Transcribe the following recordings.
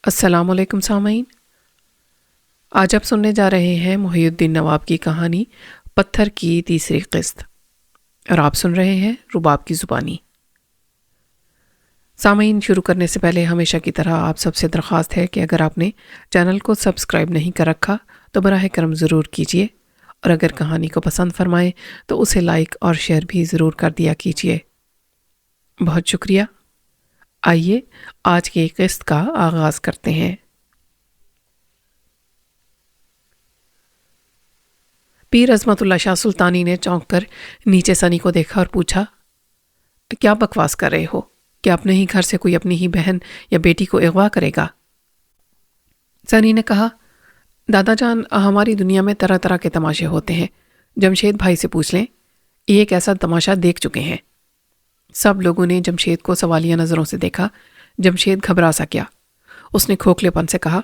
السلام علیکم سامعین، آج آپ سننے جا رہے ہیں محی الدین نواب کی کہانی پتھر کی تیسری قسط، اور آپ سن رہے ہیں رباب کی زبانی۔ سامعین، شروع کرنے سے پہلے ہمیشہ کی طرح آپ سب سے درخواست ہے کہ اگر آپ نے چینل کو سبسکرائب نہیں کر رکھا تو براہ کرم ضرور کیجیے، اور اگر کہانی کو پسند فرمائیں تو اسے لائک اور شیئر بھی ضرور کر دیا کیجیے۔ بہت شکریہ۔ آئیے آج کی قسط کا آغاز کرتے ہیں۔ پیر عظمت اللہ شاہ سلطانی نے چونک کر نیچے سنی کو دیکھا اور پوچھا، کیا بکواس کر رہے ہو؟ کیا اپنے ہی گھر سے کوئی اپنی ہی بہن یا بیٹی کو اغوا کرے گا؟ سنی نے کہا، دادا جان، ہماری دنیا میں طرح طرح کے تماشے ہوتے ہیں، جمشید بھائی سے پوچھ لیں، یہ ایک ایسا تماشا دیکھ چکے ہیں۔ سب لوگوں نے جمشید کو سوالیہ نظروں سے دیکھا۔ جمشید گھبرا سا کیا۔ اس نے کھوکھلے پن سے کہا،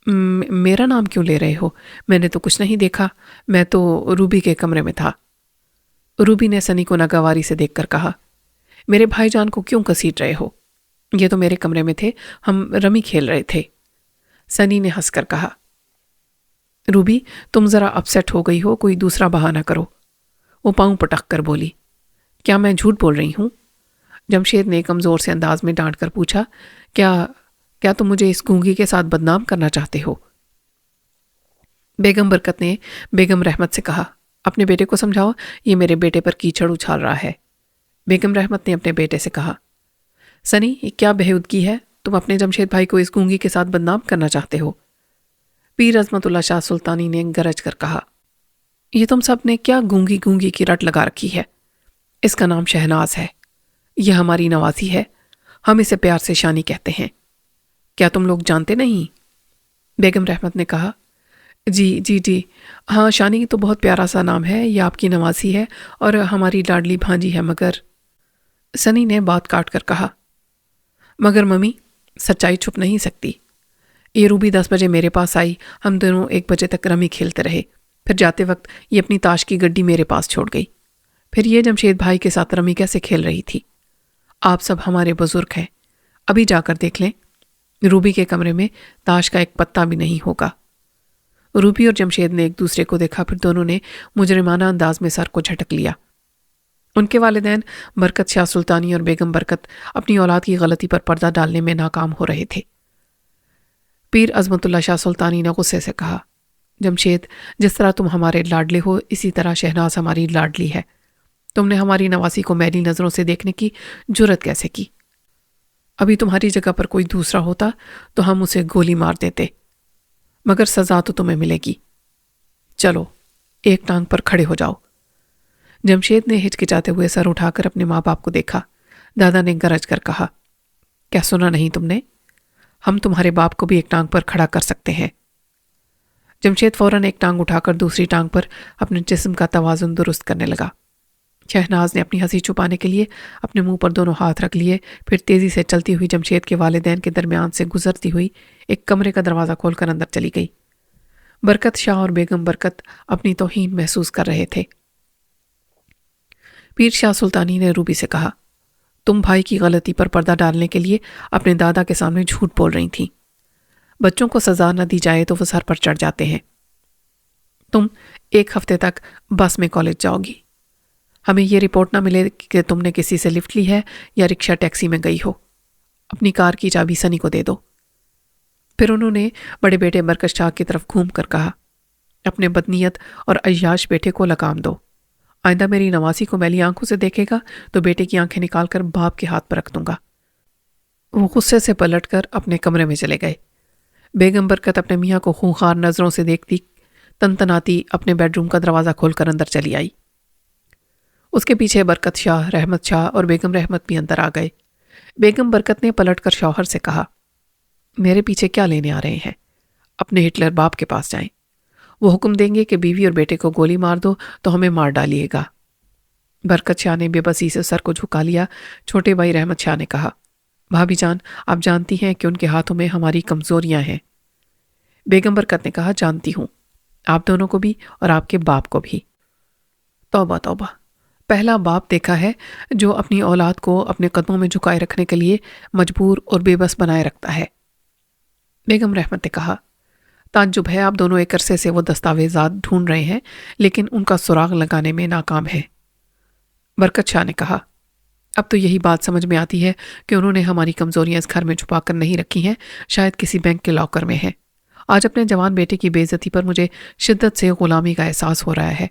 میرا نام کیوں لے رہے ہو؟ میں نے تو کچھ نہیں دیکھا، میں تو روبی کے کمرے میں تھا۔ روبی نے سنی کو ناگواری سے دیکھ کر کہا، میرے بھائی جان کو کیوں گھسیٹ رہے ہو؟ یہ تو میرے کمرے میں تھے، ہم رمی کھیل رہے تھے۔ سنی نے ہنس کر کہا، روبی تم ذرا اپسیٹ ہو گئی ہو، کوئی دوسرا بہانہ کرو۔ وہ پاؤں پٹک کر بولی، کیا میں جھوٹ بول رہی ہوں؟ جمشید نے کمزور سے انداز میں ڈانٹ کر پوچھا، کیا تم مجھے اس گونگی کے ساتھ بدنام کرنا چاہتے ہو؟ بیگم برکت نے بیگم رحمت سے کہا، اپنے بیٹے کو سمجھاؤ، یہ میرے بیٹے پر کیچڑ اچھال رہا ہے۔ بیگم رحمت نے اپنے بیٹے سے کہا، سنی، یہ کیا بےہودگی ہے؟ تم اپنے جمشید بھائی کو اس گونگی کے ساتھ بدنام کرنا چاہتے ہو؟ پیر عظمت اللہ شاہ سلطانی نے گرج کر کہا، یہ تم سب نے کیا گونگی گونگی کی رٹ لگا رکھی ہے؟ اس کا نام شہناز ہے، یہ ہماری نوازی ہے، ہم اسے پیار سے شانی کہتے ہیں، کیا تم لوگ جانتے نہیں؟ بیگم رحمت نے کہا، جی، ہاں، شانی تو بہت پیارا سا نام ہے، یہ آپ کی نوازی ہے اور ہماری لاڈلی بھانجی ہے، مگر سنی نے بات کاٹ کر کہا، مگر ممی، سچائی چھپ نہیں سکتی۔ یہ روبی 10 بجے میرے پاس آئی، ہم دونوں 1 بجے تک رمی کھیلتے رہے، پھر جاتے وقت یہ اپنی تاش کی گڈی میرے پاس چھوڑ گئی، پھر یہ جمشید بھائی کے ساتھ رمی کیسے کھیل رہی تھی؟ آپ سب ہمارے بزرگ ہیں، ابھی جا کر دیکھ لیں، روبی کے کمرے میں تاش کا ایک پتا بھی نہیں ہوگا۔ روبی اور جمشید نے ایک دوسرے کو دیکھا، پھر دونوں نے مجرمانہ انداز میں سر کو جھٹک لیا۔ ان کے والدین برکت شاہ سلطانی اور بیگم برکت اپنی اولاد کی غلطی پر پردہ ڈالنے میں ناکام ہو رہے تھے۔ پیر عظمت اللہ شاہ سلطانی نے غصے سے کہا، جمشید، جس طرح تم ہمارے لاڈلے ہو، اسی طرح شہناز ہماری لاڈلی ہے۔ تم نے ہماری نواسی کو میلی نظروں سے دیکھنے کی جرت کیسے کی؟ ابھی تمہاری جگہ پر کوئی دوسرا ہوتا تو ہم اسے گولی مار دیتے، مگر سزا تو تمہیں ملے گی۔ چلو، ایک ٹانگ پر کھڑے ہو جاؤ۔ جمشید نے ہچکچاتے ہوئے سر اٹھا کر اپنے ماں باپ کو دیکھا۔ دادا نے گرج کر کہا، کیا سنا نہیں تم نے؟ ہم تمہارے باپ کو بھی ایک ٹانگ پر کھڑا کر سکتے ہیں۔ جمشید فوراً ایک ٹانگ اٹھا کر دوسری ٹانگ پر اپنے جسم کا توازن درست کرنے لگا۔ شہناز نے اپنی ہنسی چھپانے کے لیے اپنے منہ پر دونوں ہاتھ رکھ لیے، پھر تیزی سے چلتی ہوئی جمشید کے والدین کے درمیان سے گزرتی ہوئی ایک کمرے کا دروازہ کھول کر اندر چلی گئی۔ برکت شاہ اور بیگم برکت اپنی توہین محسوس کر رہے تھے۔ پیر شاہ سلطانی نے روبی سے کہا، تم بھائی کی غلطی پر پردہ ڈالنے کے لیے اپنے دادا کے سامنے جھوٹ بول رہی تھیں۔ بچوں کو سزا نہ دی جائے تو وہ سر پر چڑھ جاتے ہیں۔ تم 1 ہفتے تک بس میں کالج جاؤ گی۔ ہمیں یہ رپورٹ نہ ملے کہ تم نے کسی سے لفٹ لی ہے یا رکشہ ٹیکسی میں گئی ہو۔ اپنی کار کی چابی سنی کو دے دو۔ پھر انہوں نے بڑے بیٹے برکت شاہ کی طرف گھوم کر کہا، اپنے بدنیت اور عیاش بیٹے کو لگام دو۔ آئندہ میری نواسی کو میلی آنکھوں سے دیکھے گا تو بیٹے کی آنکھیں نکال کر باپ کے ہاتھ پر رکھ دوں گا۔ وہ غصے سے پلٹ کر اپنے کمرے میں چلے گئے۔ بیگم برکت اپنے میاں کو خونخوار نظروں سے دیکھتی تنتناتی اپنے بیڈ روم کا دروازہ کھول کر اندر چلی آئی۔ اس کے پیچھے برکت شاہ، رحمت شاہ اور بیگم رحمت بھی اندر آ گئے۔ بیگم برکت نے پلٹ کر شوہر سے کہا، میرے پیچھے کیا لینے آ رہے ہیں؟ اپنے ہٹلر باپ کے پاس جائیں، وہ حکم دیں گے کہ بیوی اور بیٹے کو گولی مار دو تو ہمیں مار ڈالیے گا۔ برکت شاہ نے بے بسی سے سر کو جھکا لیا۔ چھوٹے بھائی رحمت شاہ نے کہا، بھابھی جان، آپ جانتی ہیں کہ ان کے ہاتھوں میں ہماری کمزوریاں ہیں۔ بیگم برکت نے کہا، جانتی ہوں، آپ دونوں کو بھی اور آپ کے باپ کو بھی۔ توبہ توبہ، پہلا باپ دیکھا ہے جو اپنی اولاد کو اپنے قدموں میں جھکائے رکھنے کے لیے مجبور اور بے بس بنائے رکھتا ہے۔ بیگم رحمت نے کہا، تعجب ہے آپ دونوں ایک عرصے سے وہ دستاویزات ڈھونڈ رہے ہیں لیکن ان کا سراغ لگانے میں ناکام ہے۔ برکت شاہ نے کہا، اب تو یہی بات سمجھ میں آتی ہے کہ انہوں نے ہماری کمزوریاں اس گھر میں چھپا کر نہیں رکھی ہیں، شاید کسی بینک کے لاکر میں ہیں۔ آج اپنے جوان بیٹے کی بے عزتی پر مجھے شدت سے غلامی کا احساس ہو رہا ہے۔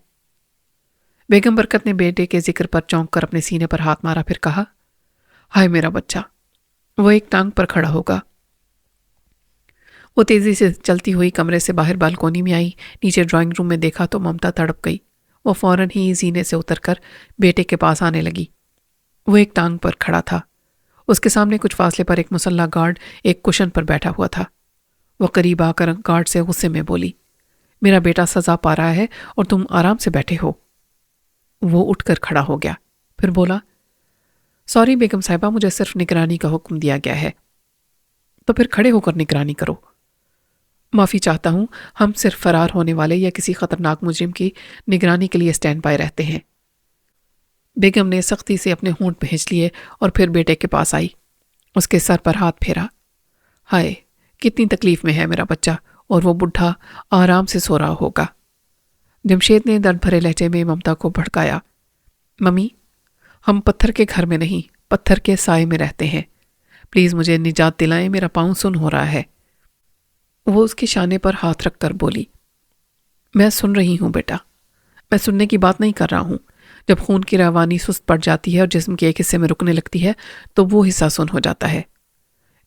بیگم برکت نے بیٹے کے ذکر پر چونک کر اپنے سینے پر ہاتھ مارا، پھر کہا، ہائے میرا بچہ، وہ ایک ٹانگ پر کھڑا ہوگا۔ وہ تیزی سے چلتی ہوئی کمرے سے باہر بالکونی میں آئی، نیچے ڈرائنگ روم میں دیکھا تو ممتا تڑپ گئی۔ وہ فوراً ہی زینے سے اتر کر بیٹے کے پاس آنے لگی۔ وہ ایک ٹانگ پر کھڑا تھا، اس کے سامنے کچھ فاصلے پر ایک مسلح گارڈ ایک کشن پر بیٹھا ہوا تھا۔ وہ قریب آ کر گارڈ سے غصے میں بولی، میرا بیٹا سزا پا رہا ہے اور تم آرام سے بیٹھے ہو۔ وہ اٹھ کر کھڑا ہو گیا، پھر بولا، سوری بیگم صاحبہ، مجھے صرف نگرانی کا حکم دیا گیا ہے۔ تو پھر کھڑے ہو کر نگرانی کرو۔ معافی چاہتا ہوں، ہم صرف فرار ہونے والے یا کسی خطرناک مجرم کی نگرانی کے لیے اسٹینڈ بائی رہتے ہیں۔ بیگم نے سختی سے اپنے ہونٹ بھینچ لیے اور پھر بیٹے کے پاس آئی، اس کے سر پر ہاتھ پھیرا۔ ہائے، کتنی تکلیف میں ہے میرا بچہ، اور وہ بڈھا آرام سے سو رہا ہوگا۔ جمشید نے درد بھرے لہجے میں ممتا کو بھڑکایا، ممی، ہم پتھر کے گھر میں نہیں، پتھر کے سائے میں رہتے ہیں، پلیز مجھے نجات دلائیں، میرا پاؤں سن ہو رہا ہے۔ وہ اس کے شانے پر ہاتھ رکھ کر بولی، میں سن رہی ہوں بیٹا، میں سننے کی بات نہیں کر رہا ہوں۔ جب خون کی روانی سست پڑ جاتی ہے اور جسم کے ایک حصے میں رکنے لگتی ہے تو وہ حصہ سن ہو جاتا ہے۔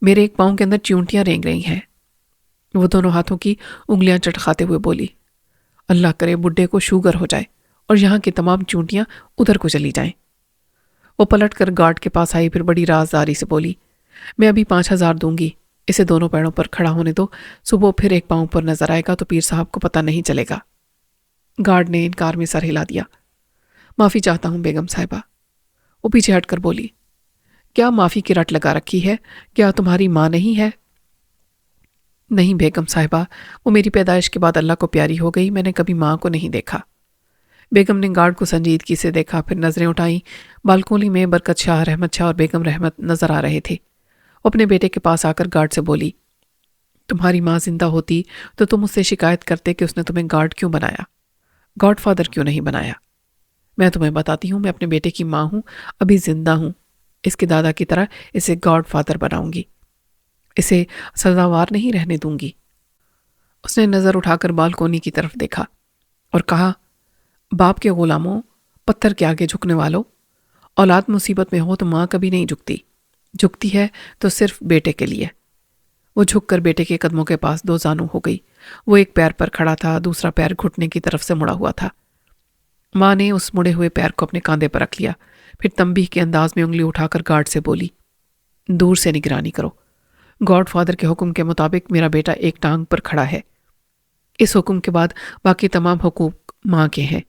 میرے ایک پاؤں کے اندر چیونٹیاں رینگ رہی ہیں۔ وہ دونوں ہاتھوں کی انگلیاں چٹکھاتے ہوئے بولی، اللہ کرے بڈھے کو شوگر ہو جائے اور یہاں کی تمام چیونٹیاں ادھر کو چلی جائیں۔ وہ پلٹ کر گارڈ کے پاس آئی، پھر بڑی رازداری سے بولی، میں ابھی 5,000 دوں گی، اسے دونوں پیروں پر کھڑا ہونے دو، صبح پھر ایک پاؤں پر نظر آئے گا تو پیر صاحب کو پتہ نہیں چلے گا۔ گارڈ نے انکار میں سر ہلا دیا۔ معافی چاہتا ہوں بیگم صاحبہ۔ وہ پیچھے ہٹ کر بولی، کیا معافی کی رٹ لگا رکھی ہے؟ کیا تمہاری ماں نہیں ہے؟ نہیں بیگم صاحبہ، وہ میری پیدائش کے بعد اللہ کو پیاری ہو گئی، میں نے کبھی ماں کو نہیں دیکھا۔ بیگم نے گارڈ کو سنجیدگی سے دیکھا، پھر نظریں اٹھائیں۔ بالکونی میں برکت شاہ، رحمت شاہ اور بیگم رحمت نظر آ رہے تھے۔ وہ اپنے بیٹے کے پاس آ کر گارڈ سے بولی، تمہاری ماں زندہ ہوتی تو تم اس سے شکایت کرتے کہ اس نے تمہیں گارڈ کیوں بنایا، گاڈ فادر کیوں نہیں بنایا۔ میں تمہیں بتاتی ہوں، میں اپنے بیٹے کی ماں ہوں، ابھی زندہ ہوں، اس کے دادا کی طرح اسے گاڈ فادر بناؤں گی، اسے سزاوار نہیں رہنے دوں گی۔ اس نے نظر اٹھا کر بالکونی کی طرف دیکھا اور کہا، باپ کے غلاموں، پتھر کے آگے جھکنے والوں، اولاد مصیبت میں ہو تو ماں کبھی نہیں جھکتی ہے تو صرف بیٹے کے لیے۔ وہ جھک کر بیٹے کے قدموں کے پاس دو زانو ہو گئی۔ وہ ایک پیر پر کھڑا تھا، دوسرا پیر گھٹنے کی طرف سے مڑا ہوا تھا۔ ماں نے اس مڑے ہوئے پیر کو اپنے کاندھے پر رکھ لیا، پھر تنبیہ کے انداز میں انگلی اٹھا کر گارڈ سے بولی، دور سے نگرانی کرو، گاڈ فادر کے حکم کے مطابق میرا بیٹا ایک ٹانگ پر کھڑا ہے، اس حکم کے بعد باقی تمام حقوق ماں کے ہیں۔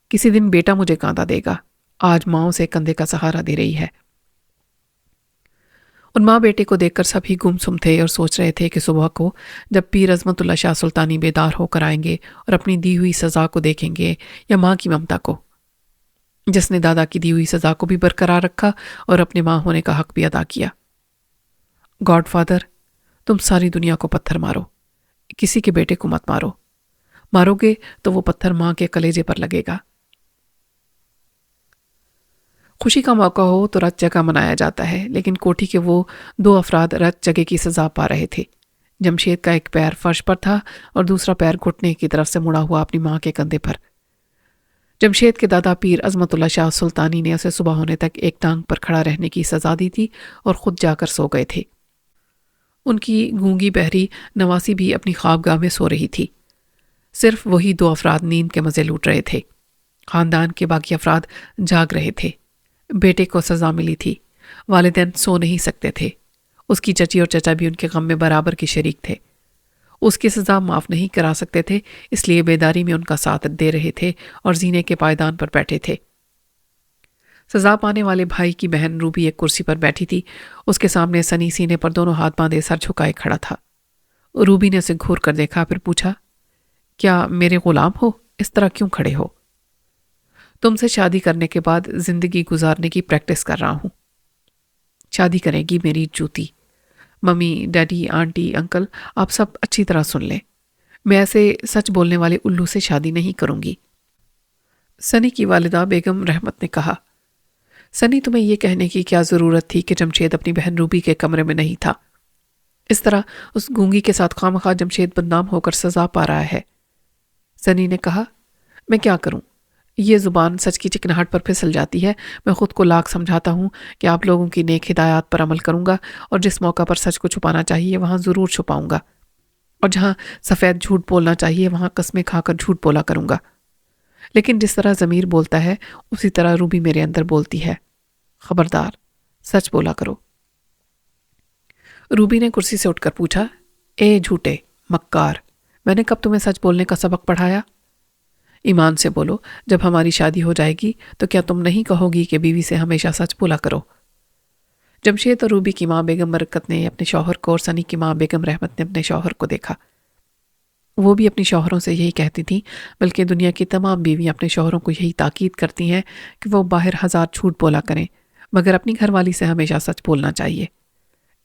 کسی دن بیٹا مجھے کاندھا دے گا، آج ماں اسے کندھے کا سہارا دے رہی ہے۔ اور ماں بیٹے کو دیکھ کر سبھی گمسم تھے اور سوچ رہے تھے کہ صبح کو جب پیر عظمت اللہ شاہ سلطانی بیدار ہو کر آئیں گے اور اپنی دی ہوئی سزا کو دیکھیں گے، یا ماں کی ممتا کو، جس نے دادا کی دی ہوئی سزا کو بھی برقرار رکھا اور اپنے ماں ہونے کا حق بھی ادا کیا۔ گاڈ فادر، تم ساری دنیا کو پتھر مارو، کسی کے بیٹے کو مت مارو گے تو وہ پتھر ماں کے کلیجے پر لگے گا۔ خوشی کا موقع ہو تو رت جگہ منایا جاتا ہے، لیکن کوٹھی کے وہ دو افراد رت جگہ کی سزا پا رہے تھے۔ جمشید کا ایک پیر فرش پر تھا اور دوسرا پیر گھٹنے کی طرف سے مڑا ہوا اپنی ماں کے کندھے پر۔ جمشید کے دادا پیر عظمت اللہ شاہ سلطانی نے اسے صبح ہونے تک ایک ٹانگ پر کھڑا رہنے کی سزا دی تھی اور خود جا کر سو گئے تھے۔ ان کی گونگی بہری نواسی بھی اپنی خوابگاہ میں سو رہی تھی۔ صرف وہی دو افراد نیند کے مزے لوٹ رہے تھے۔ خاندان کے باقی افراد جاگ رہے تھے۔ بیٹے کو سزا ملی تھی، والدین سو نہیں سکتے تھے۔ اس کی چچی اور چچا بھی ان کے غم میں برابر کے شریک تھے۔ اس کی سزا معاف نہیں کرا سکتے تھے، اس لیے بیداری میں ان کا ساتھ دے رہے تھے اور زینے کے پائیدان پر بیٹھے تھے۔ سزا پانے والے بھائی کی بہن روبی ایک کرسی پر بیٹھی تھی، اس کے سامنے سنی سینے پر دونوں ہاتھ باندھے سر جھکائے کھڑا تھا۔ روبی نے اسے گھور کر دیکھا، پھر پوچھا، کیا میرے غلام ہو؟ اس طرح کیوں کھڑے ہو؟ تم سے شادی کرنے کے بعد زندگی گزارنے کی پریکٹس کر رہا ہوں۔ شادی کرے گی میری جوتی، ممی، ڈیڈی، آنٹی، انکل، آپ سب اچھی طرح سن لیں، میں ایسے سچ بولنے والے الو سے شادی نہیں کروں گی۔ سنی کی والدہ بیگم رحمت نے کہا، سنی تمہیں یہ کہنے کی کیا ضرورت تھی کہ جمشید اپنی بہن روبی کے کمرے میں نہیں تھا؟ اس طرح اس گونگی کے ساتھ خواہ جمشید بدنام ہو کر سزا پا رہا ہے۔ سنی نے کہا، میں کیا کروں؟ یہ زبان سچ کی چکناہٹ پر پھسل جاتی ہے۔ میں خود کو لاکھ سمجھاتا ہوں کہ آپ لوگوں کی نیک ہدایات پر عمل کروں گا، اور جس موقع پر سچ کو چھپانا چاہیے وہاں ضرور چھپاؤں گا، اور جہاں سفید جھوٹ بولنا چاہیے وہاں قسمیں کھا کر جھوٹ بولا کروں گا۔ لیکن جس طرح ضمیر بولتا ہے اسی طرح روبی میرے اندر بولتی ہے۔ خبردار، سچ بولا کرو۔ روبی نے کرسی سے اٹھ کر پوچھا، اے جھوٹے مکار، میں نے کب تمہیں سچ بولنے کا سبق پڑھایا؟ ایمان سے بولو، جب ہماری شادی ہو جائے گی تو کیا تم نہیں کہو گی کہ بیوی سے ہمیشہ سچ بولا کرو؟ جمشید اور روبی کی ماں بیگم برکت نے اپنے شوہر کو اور سنی کی ماں بیگم رحمت نے اپنے شوہر کو دیکھا۔ وہ بھی اپنی شوہروں سے یہی کہتی تھیں، بلکہ دنیا کی تمام بیویاں اپنے شوہروں کو یہی تاکید کرتی ہیں کہ وہ باہر ہزار جھوٹ بولا کریں مگر اپنی گھر والی سے ہمیشہ سچ بولنا چاہیے۔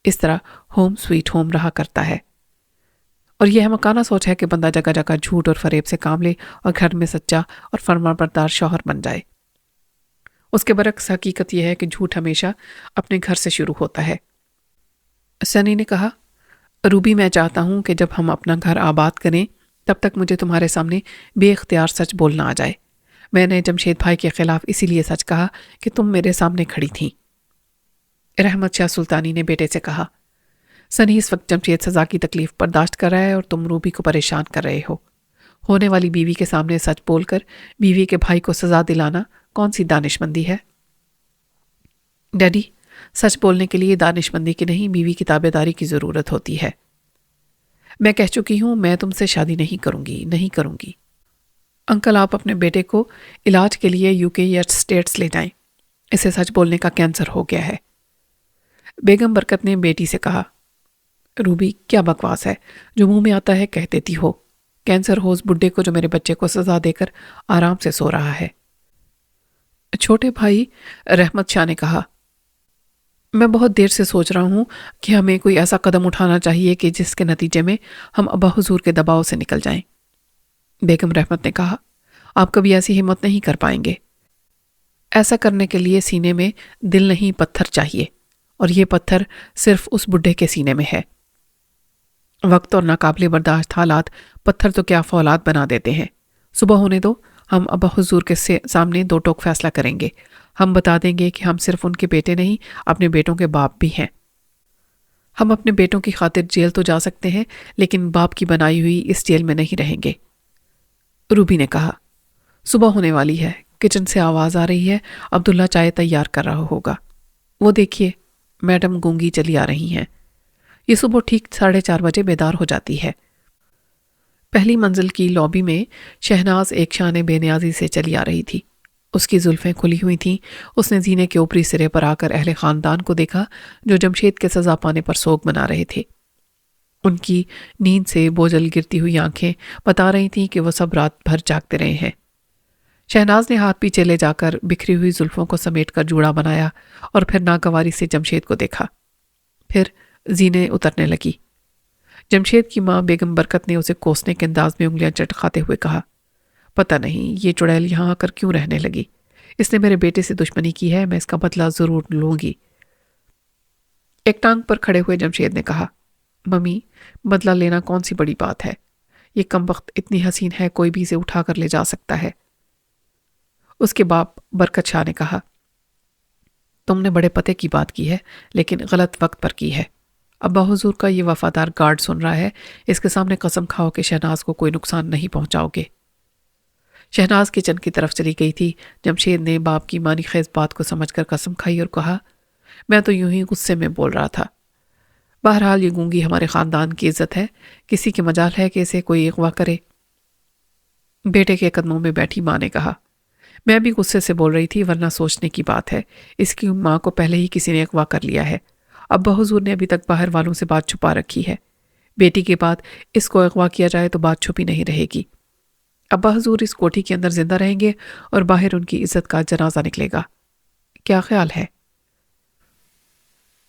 اس طرح ہوم سویٹ ہوم رہا کرتا ہے، اور یہ احمقانہ سوچ ہے کہ بندہ جگہ جگہ جھوٹ اور فریب سے کام لے اور گھر میں سچا اور فرمانبردار شوہر بن جائے۔ اس کے برعکس حقیقت یہ ہے کہ جھوٹ ہمیشہ اپنے گھر سے شروع ہوتا ہے۔ سنی نے کہا، روبی، میں چاہتا ہوں کہ جب ہم اپنا گھر آباد کریں تب تک مجھے تمہارے سامنے بے اختیار سچ بولنا آ جائے۔ میں نے جمشید بھائی کے خلاف اسی لیے سچ کہا کہ تم میرے سامنے کھڑی تھیں۔ رحمت شاہ سلطانی نے بیٹے سے کہا، سنی اس وقت جمشید سزا کی تکلیف برداشت کر رہا ہے اور تم روبی کو پریشان کر رہے ہو۔ ہونے والی بیوی کے سامنے سچ بول کر بیوی کے بھائی کو سزا دلانا کون سی دانش مندی ہے؟ ڈیڈی، سچ بولنے کے لیے دانش مندی کی نہیں، بیوی کی تابع داری کی ضرورت ہوتی ہے۔ میں کہہ چکی ہوں، میں تم سے شادی نہیں کروں گی، نہیں کروں گی۔ انکل، آپ اپنے بیٹے کو علاج کے لیے UK یا اسٹیٹس لے جائیں، اسے سچ بولنے کا کینسر ہو گیا ہے۔ بیگم برکت نے بیٹی سے کہا، روبی، کیا بکواس ہے جو منہ میں آتا ہے کہہ دیتی ہو؟ کینسر ہو اس بڈھے کو جو میرے بچے کو سزا دے کر آرام سے سو رہا ہے۔ چھوٹے بھائی رحمت شاہ نے کہا، میں بہت دیر سے سوچ رہا ہوں کہ ہمیں کوئی ایسا قدم اٹھانا چاہیے کہ جس کے نتیجے میں ہم ابا حضور کے دباؤ سے نکل جائیں۔ بیگم رحمت نے کہا، آپ کبھی ایسی ہمت نہیں کر پائیں گے۔ ایسا کرنے کے لیے سینے میں دل نہیں پتھر چاہیے، اور یہ پتھر صرف اس بڈھے کے سینے میں ہے۔ وقت اور ناقابل برداشت حالات پتھر تو کیا فولاد بنا دیتے ہیں۔ صبح ہونے دو، ہم ابا حضور کے سامنے دو ٹوک فیصلہ کریں گے۔ ہم بتا دیں گے کہ ہم صرف ان کے بیٹے نہیں، اپنے بیٹوں کے باپ بھی ہیں۔ ہم اپنے بیٹوں کی خاطر جیل تو جا سکتے ہیں، لیکن باپ کی بنائی ہوئی اس جیل میں نہیں رہیں گے۔ روبی نے کہا، صبح ہونے والی ہے، کچن سے آواز آ رہی ہے، عبداللہ چائے تیار کر رہا ہوگا۔ وہ دیکھیے، میڈم گونگی چلی آ رہی ہیں۔ یہ صبح ٹھیک 4:30 بجے بیدار ہو جاتی ہے۔ پہلی منزل کی لابی میں شہناز ایک شان بے نیازی سے چلی آ رہی تھی۔ اس کی زلفیں کھلی ہوئی تھیں۔ اس نے زینے کے اوپری سرے پر آ کر اہل خاندان کو دیکھا جو جمشید کے سزا پانے پر سوگ منا رہے تھے۔ ان کی نیند سے بوجھل گرتی ہوئی آنکھیں بتا رہی تھیں کہ وہ سب رات بھر جاگتے رہے ہیں۔ شہناز نے ہاتھ پیچھے لے جا کر بکھری ہوئی زلفوں کو سمیٹ کر جوڑا بنایا اور پھر ناگواری سے جمشید کو دیکھا۔ پھر زینے اترنے لگی۔ جمشید کی ماں بیگم برکت نے اسے کوسنے کے انداز میں انگلیاں چٹکاتے ہوئے کہا، پتہ نہیں یہ چڑیل یہاں آ کر کیوں رہنے لگی۔ اس نے میرے بیٹے سے دشمنی کی ہے، میں اس کا بدلہ ضرور لوں گی۔ ایک ٹانگ پر کھڑے ہوئے جمشید نے کہا، ممی، بدلہ لینا کون سی بڑی بات ہے؟ یہ کم وقت اتنی حسین ہے، کوئی بھی اسے اٹھا کر لے جا سکتا ہے۔ اس کے باپ برکت شاہ نے کہا، تم نے بڑے پتے کی بات کی ہے، لیکن غلط وقت پر کی ہے۔ ابا حضور کا یہ وفادار گارڈ سن رہا ہے، اس کے سامنے قسم کھاؤ کہ شہناز کو کوئی نقصان نہیں پہنچاؤ گے۔ شہناز کچن کی طرف چلی گئی تھی۔ جمشید نے باپ کی مانی خیز بات کو سمجھ کر قسم کھائی اور کہا، میں تو یوں ہی غصے میں بول رہا تھا۔ بہرحال یہ گونگی ہمارے خاندان کی عزت ہے، کسی کی مجال ہے کہ اسے کوئی اغوا کرے۔ بیٹے کے قدموں میں بیٹھی ماں نے کہا، میں بھی غصے سے بول رہی تھی، ورنہ سوچنے کی بات ہے، اس کی ماں کو پہلے ہی کسی نے اغوا کر لیا ہے۔ ابا حضور نے ابھی تک باہر والوں سے بات چھپا رکھی ہے۔ بیٹی کے بعد اس کو اغوا کیا جائے تو بات چھپی نہیں رہے گی۔ ابا حضور اس کوٹھی کے اندر زندہ رہیں گے اور باہر ان کی عزت کا جنازہ نکلے گا۔ کیا خیال ہے؟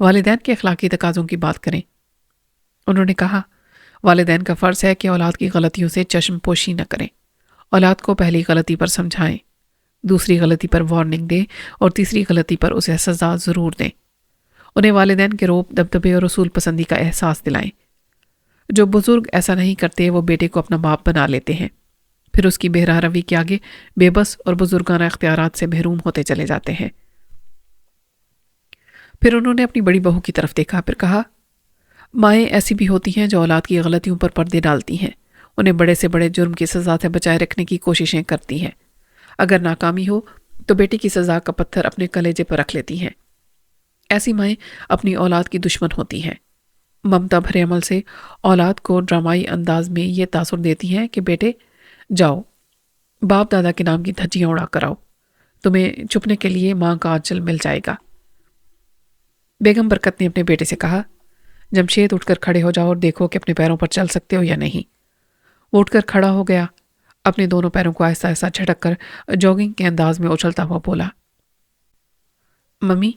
والدین کے اخلاقی تقاضوں کی بات کریں۔ انہوں نے کہا، والدین کا فرض ہے کہ اولاد کی غلطیوں سے چشم پوشی نہ کریں، اولاد کو پہلی غلطی پر سمجھائیں، دوسری غلطی پر وارننگ دیں اور تیسری غلطی پر اسے سزا ضرور دیں۔ انہیں والدین کے روب، دبدبے اور رسول پسندی کا احساس دلائیں۔ جو بزرگ ایسا نہیں کرتے وہ بیٹے کو اپنا باپ بنا لیتے ہیں، پھر اس کی بہرہ روی کے آگے بے بس اور بزرگانہ اختیارات سے محروم ہوتے چلے جاتے ہیں۔ پھر انہوں نے اپنی بڑی بہو کی طرف دیکھا، پھر کہا، مائیں ایسی بھی ہوتی ہیں جو اولاد کی غلطیوں پر پردے ڈالتی ہیں، انہیں بڑے سے بڑے جرم کی سزا سے بچائے رکھنے کی کوششیں کرتی ہیں، اگر ناکامی ہو تو بیٹی کی سزا کا پتھر اپنے کلیجے پر رکھ لیتی ہیں۔ ایسی مائیں اپنی اولاد کی دشمن ہوتی ہیں، ممتا بھرے عمل سے اولاد کو ڈرامائی انداز میں یہ تاثر دیتی ہیں کہ بیٹے جاؤ باپ دادا کے نام کی دھجیاں اڑا کر آؤ، تمہیں چھپنے کے لیے ماں کا آنچل مل جائے گا۔ بیگم برکت نے اپنے بیٹے سے کہا، جمشید اٹھ کر کھڑے ہو جاؤ اور دیکھو کہ اپنے پیروں پر چل سکتے ہو یا نہیں۔ وہ اٹھ کر کھڑا ہو گیا، اپنے دونوں پیروں کو آہستہ آہستہ جھٹک کر جاگنگ کے انداز میں اچھلتا ہوا بولا، mummy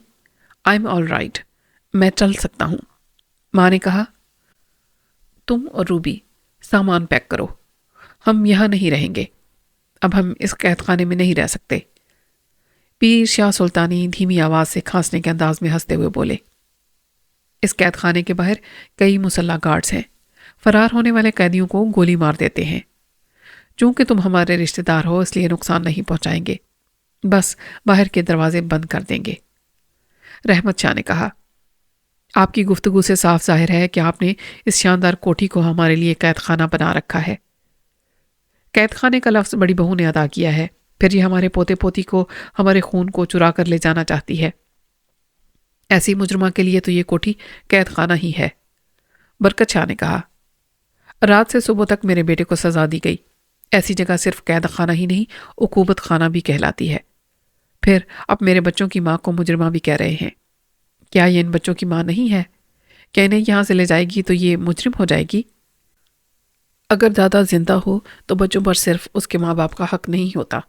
I am all right, میں چل سکتا ہوں۔ ماں نے کہا، تم اور روبی سامان پیک کرو، ہم یہاں نہیں رہیں گے، اب ہم اس قید خانے میں نہیں رہ سکتے۔ پیر شاہ سلطانی دھیمی آواز سے کھانسنے کے انداز میں ہنستے ہوئے بولے، اس قید خانے کے باہر کئی مسلح گارڈز ہیں، فرار ہونے والے قیدیوں کو گولی مار دیتے ہیں، چونکہ تم ہمارے رشتہ دار ہو اس لیے نقصان نہیں پہنچائیں گے، بس باہر کے دروازے بند کر دیں گے۔ رحمت شاہ نے کہا، آپ کی گفتگو سے صاف ظاہر ہے کہ آپ نے اس شاندار کوٹھی کو ہمارے لیے قید خانہ بنا رکھا ہے۔ قید خانے کا لفظ بڑی بہو نے ادا کیا ہے، پھر یہ ہمارے پوتے پوتی کو ہمارے خون کو چرا کر لے جانا چاہتی ہے۔ ایسی مجرمہ کے لیے تو یہ کوٹھی قید خانہ ہی ہے۔ برکت شاہ نے کہا، رات سے صبح تک میرے بیٹے کو سزا دی گئی، ایسی جگہ صرف قید خانہ ہی نہیں عقوبت خانہ بھی کہلاتی ہے۔ پھر اب میرے بچوں کی ماں کو مجرمہ بھی کہہ رہے ہیں، کیا یہ ان بچوں کی ماں نہیں ہے؟ کیا انہیں یہاں سے لے جائے گی تو یہ مجرم ہو جائے گی؟ اگر دادا زندہ ہو تو بچوں پر صرف اس کے ماں باپ کا حق نہیں ہوتا۔